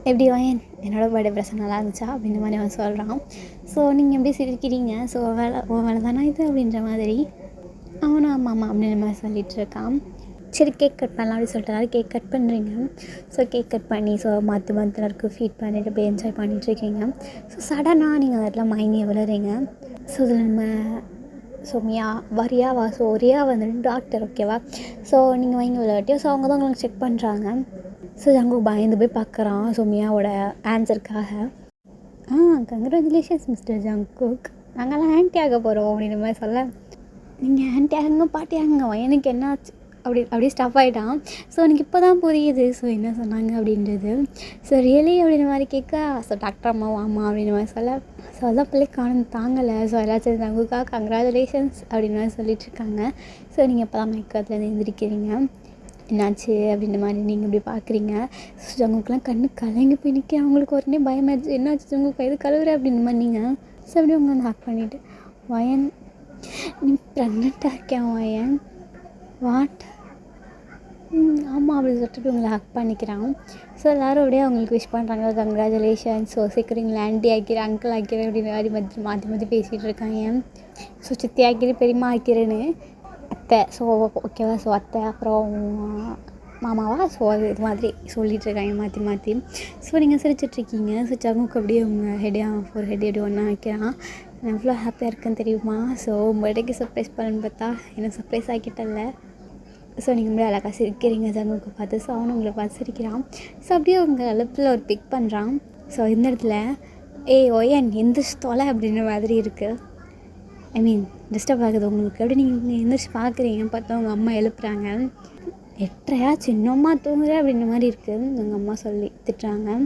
எப்படி வாயன் என்னோடய பர்த்டே ப்ரெசன்ட் நல்லா இருந்துச்சா அப்படின்ற மாதிரி அவன் சொல்கிறான். ஸோ நீங்கள் எப்படி சிரிக்கிறீங்க. ஸோ வேலை தானே இது அப்படின்ற மாதிரி அவனும் ஆமாம் அப்படின்ற மாதிரி சொல்லிகிட்டு இருக்கான். சரி கேக் கட் பண்ணலாம் அப்படின்னு சொல்லிட்டு கேக் கட் பண்ணுறீங்க. ஸோ கேக் கட் பண்ணி ஸோ மற்றவருக்கு ஃபீட் பண்ணிவிட்டு அப்படியே என்ஜாய் பண்ணிகிட்ருக்கீங்க. ஸோ சடனாக நீங்கள் அந்த இடத்துல மயங்கி விழுறீங்க. ஸோ இதில் நம்ம மியா வரியாவா. ஸோ ரியா வந்துட்டு டாக்டர் ஓகேவா. ஸோ நீங்கள் வாங்கி விளையாட்டியோ. ஸோ அவங்க தான் உங்களுக்கு செக் பண்ணுறாங்க. ஸோ ஜங்கு பயந்து போய் பார்க்குறான் மியாவோட ஆன்சருக்காக. கங்க்ராச்சுலேஷன்ஸ் மிஸ்டர் ஜங்குக், நாங்கள்லாம் ஆன்ட்டி ஆக போகிறோம் அப்படின்ற மாதிரி சொல்ல, நீங்கள் ஆன்ட்டி ஆகுங்க பாட்டி ஆகுங்க எனக்கு என்ன ஆச்சு அப்படியே ஸ்டாப் ஆகிட்டான். ஸோ எனக்கு இப்போ தான் புரியுது ஸோ என்ன சொன்னாங்க அப்படின்றது. ஸோ ரியலி அப்படின்ற மாதிரி கேட்க, ஸோ டாக்டர் அம்மா வாமா அப்படின்ற மாதிரி சொல்ல, ஸோ அதான் பிள்ளை காணும் தாங்கலை. ஸோ எல்லாச்சும் ஜங்குக்கா கங்க்ராச்சுலேஷன்ஸ் அப்படின்ற மாதிரி சொல்லிட்டுருக்காங்க. ஸோ நீங்கள் இப்போ தான் மயக்கத்துலேருந்து எழுந்திரிக்கிறீங்க. என்னாச்சு அப்படின்ற மாதிரி நீங்கள் இப்படி பார்க்குறீங்க. ஸோ ஜங்குக்கெலாம் கண்ணு கலங்கி போய் நிற்க, அவங்களுக்கு உடனே பயமாகிடுச்சு. என்னாச்சு ஜங்குக்கா இது கழுவுற அப்படின்ற மாதிரி நீங்கள். ஸோ அப்படியே உங்களை ஹேக் பண்ணிவிட்டு, வயன் நீ ப்ரெக்னெண்ட்டாக இருக்கேன் வயன் வாட் ஆமாம் அப்படின்னு சொல்லிட்டு உங்களை ஹக் பண்ணிக்கிறான். ஸோ எல்லோரும் அப்படியே அவங்களுக்கு விஷ் பண்ணுறாங்க, கங்க்ராச்சுலேஷன். ஸோ சீக்கிரம் ஆண்டி ஆக்கிறேன் அங்கிள் ஆக்கிறேன் அப்படின்னு மாதிரி மாற்றி பேசிகிட்டு இருக்காங்க. ஸோ சித்தி ஆக்கிறேன் பெரியம்மா ஆக்கிறேன்னு அத்தை. ஸோ ஓகேவா. ஸோ அத்தை அப்புறம் மாமாவா. ஸோ அது இது மாதிரி சொல்லிகிட்ருக்காங்க மாற்றி. ஸோ நீங்கள் சிரிச்சிட்ருக்கீங்க. ஸோ ஜங்குக்கு அப்படியே உங்கள் ஒரு ஹெட் எப்படி ஒன்றா வைக்கிறான். நான் எவ்வளோ ஹாப்பியாக இருக்குன்னு தெரியுமா. ஸோ பர்த்டேக்கு சர்ப்ரைஸ் பண்ணணுன்னு பார்த்தா எனக்கு சர்ப்ரைஸ் ஆகிட்டல. ஸோ நீங்கள் முன்னாடி அழகாக சிரிக்கிறீங்க ஜங்குக்கு பார்த்து. ஸோ அவனும் உங்களை பார்த்து சிரிக்கிறான். ஸோ அப்படியே உங்கள் லிப்பில் ஒரு பிக் பண்ணுறான். ஸோ இந்த இடத்துல ஒயன் எந்திரிச்சு தொலை அப்படின்ற மாதிரி இருக்குது. ஐ மீன் டிஸ்டர்ப் ஆகுது உங்களுக்கு. அப்படி நீங்கள் எந்திரிச்சு பார்க்குறீங்க. பார்த்தா உங்கள் அம்மா எழுப்புறாங்க. 8:30 சின்னம்மா தூங்குற அப்படின்ற மாதிரி இருக்குது. உங்கள் அம்மா சொல்லி திட்டுறாங்க.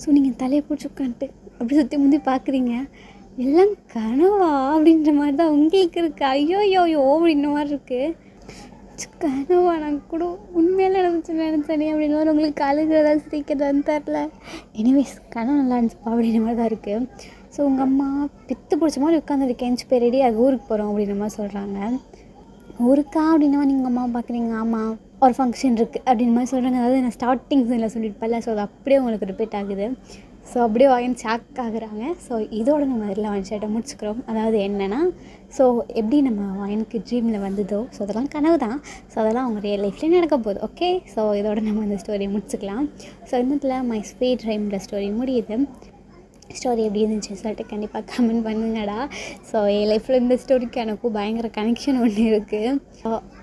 ஸோ நீங்கள் தலையை பிடிச்சி உட்காந்துட்டு அப்படி சுற்றி முந்தி பார்க்குறீங்க. எல்லாம் கனவா அப்படின்ற மாதிரி தான் உங்களுக்கு இருக்குது. ஐயோ அப்படின்ற மாதிரி இருக்குது. கனவா நான் கூட உண்மையில நினச்சேனே அப்படின்ற மாதிரி உங்களுக்கு அழுகிறதா சிரிக்கிறதான்னு தெரில. எனிவேஸ் கனவு நல்லா இருந்துச்சுப்பா அப்படின்ற மாதிரி தான் இருக்குது. ஸோ உங்கள் அம்மா பித்து பிடிச்ச மாதிரி உட்காந்துருக்கேன் போய் ரெடி ஆக ஊருக்கு போகிறோம் அப்படின்ற மாதிரி சொல்கிறாங்க. ஊருக்கா அப்படின்னா நீங்கள் அம்மா பார்க்குறீங்க, ஆமாம் ஒரு ஃபங்க்ஷன் இருக்குது அப்படின்னு மாதிரி சொல்கிறாங்க. அதாவது நான் ஸ்டார்டிங் சீனில் சொல்லியிருப்பேன். ஸோ அது அப்படியே உங்களுக்கு ரிப்பீட் ஆகுது. ஸோ அப்படியே வாங்கி ஷாக் ஆகுறாங்க. ஸோ இதோட நம்ம இதில் வாங்கிட்டு முடிச்சுக்கிறோம். அதாவது என்னென்னா, ஸோ எப்படி நம்ம வாயினுக்கு ட்ரீமில் வந்ததோ, ஸோ அதெல்லாம் கனவு தான். ஸோ அதெல்லாம் அவங்க ரியல் லைஃப்லேயே நடக்க போகுது. ஓகே, ஸோ இதோட நம்ம இந்த ஸ்டோரியை முடிச்சுக்கலாம். ஸோ இன்னத்தில் மை ஸ்வீட் ட்ரீமில் ஸ்டோரி முடியுது. ஸ்டோரி எப்படி இருந்துச்சுன்னு சொல்லிட்டு கண்டிப்பாக கமெண்ட் பண்ணுங்கடா. ஸோ என் லைஃப்பில் இந்த ஸ்டோரிக்கு எனக்கும் பயங்கர கனெக்ஷன் ஒன்று இருக்குது.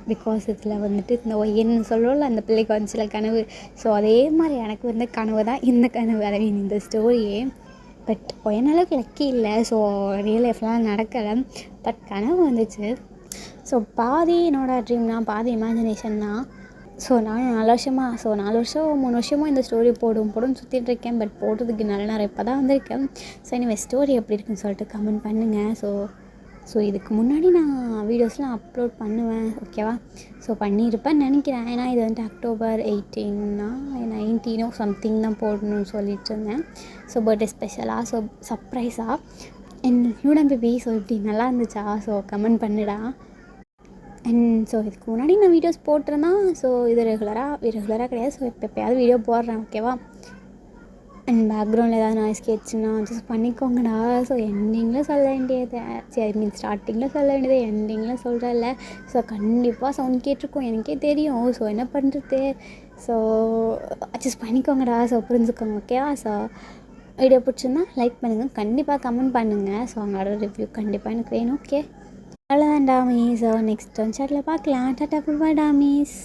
பிகாஸ் இதில் வந்துட்டு இந்த ஒய்யன்னு சொல்கிறோம்ல, அந்த பிள்ளைக்கு வந்து சில கனவு. ஸோ அதே மாதிரி எனக்கு வந்து கனவு தான் இந்த கனவு, ஐ மீன் இந்த ஸ்டோரியே. பட் ஒய்யன் அளவுக்கு லக்கி இல்லை. ஸோ ரியல் லைஃப்லாம் நடக்கலை, பட் கனவு வந்துச்சு. ஸோ பாதி என்னோடய ட்ரீம் தான், பாதி இமேஜினேஷன் தான். ஸோ நான் 4 வருஷமாக, ஸோ 4 வருஷம் 3 வருஷமாக இந்த ஸ்டோரி போடுன்னு சுற்றிட்டுருக்கேன். பட் போடுறதுக்கு நல்ல நேரம் இப்போ தான் வந்திருக்கேன். ஸோ இனிமேல் ஸ்டோரி எப்படி இருக்குன்னு சொல்லிட்டு கமெண்ட் பண்ணுங்கள். ஸோ இதுக்கு முன்னாடி நான் வீடியோஸ்லாம் அப்லோட் பண்ணுவேன், ஓகேவா? ஸோ பண்ணியிருப்பேன்னு நினைக்கிறேன். ஏன்னா இது வந்துட்டு அக்டோபர் 18 19 சம்திங் தான் போடணும்னு சொல்லிட்டு இருந்தேன். ஸோ பர்த்டே ஸ்பெஷலாக, ஸோ சர்ப்ரைஸாக என் யூடம் பேபி. ஸோ இப்படி நல்லா இருந்துச்சா? ஸோ கமெண்ட் பண்ணுடா. அண்ட் ஸோ இதுக்கு முன்னாடி நான் வீடியோஸ் போட்டிருந்தேன். ஸோ இது ரெகுலராக கிடையாது. ஸோ எப்போயாவது வீடியோ போடுறேன், ஓகேவா? அண்ட் பேக்ரவுண்டில் ஏதாவது நாய்ஸ் கேட்டுச்சுன்னா அட்ஜஸ்ட் பண்ணிக்கோங்கடா. ஸோ எண்டிங்கில் சொல்ல வேண்டியது, சரி மீன் ஸ்டார்டிங்கில் சொல்ல வேண்டியது எண்டிங்கில் சொல்கிறேன்ல. ஸோ கண்டிப்பாக சவுண்ட் கேட்டிருக்கோம், எனக்கே தெரியும். ஸோ என்ன பண்ணுறது? So adjust பண்ணிக்கோங்கடா. ஸோ புரிஞ்சுக்கோங்க, ஓகேவா? ஸோ வீடியோ பிடிச்சிருந்தா லைக் பண்ணுங்கள், கண்டிப்பாக கமெண்ட் பண்ணுங்கள். ஸோ அவங்களோட ரிவ்யூ கண்டிப்பாக எனக்கு வேணும், ஓகே? அவ்வளோதான் டாமீஸ். ஸோ நெக்ஸ்ட் சேட்டில் பார்க்கலாம். டாட்டா, பாய் டாமீஸ்.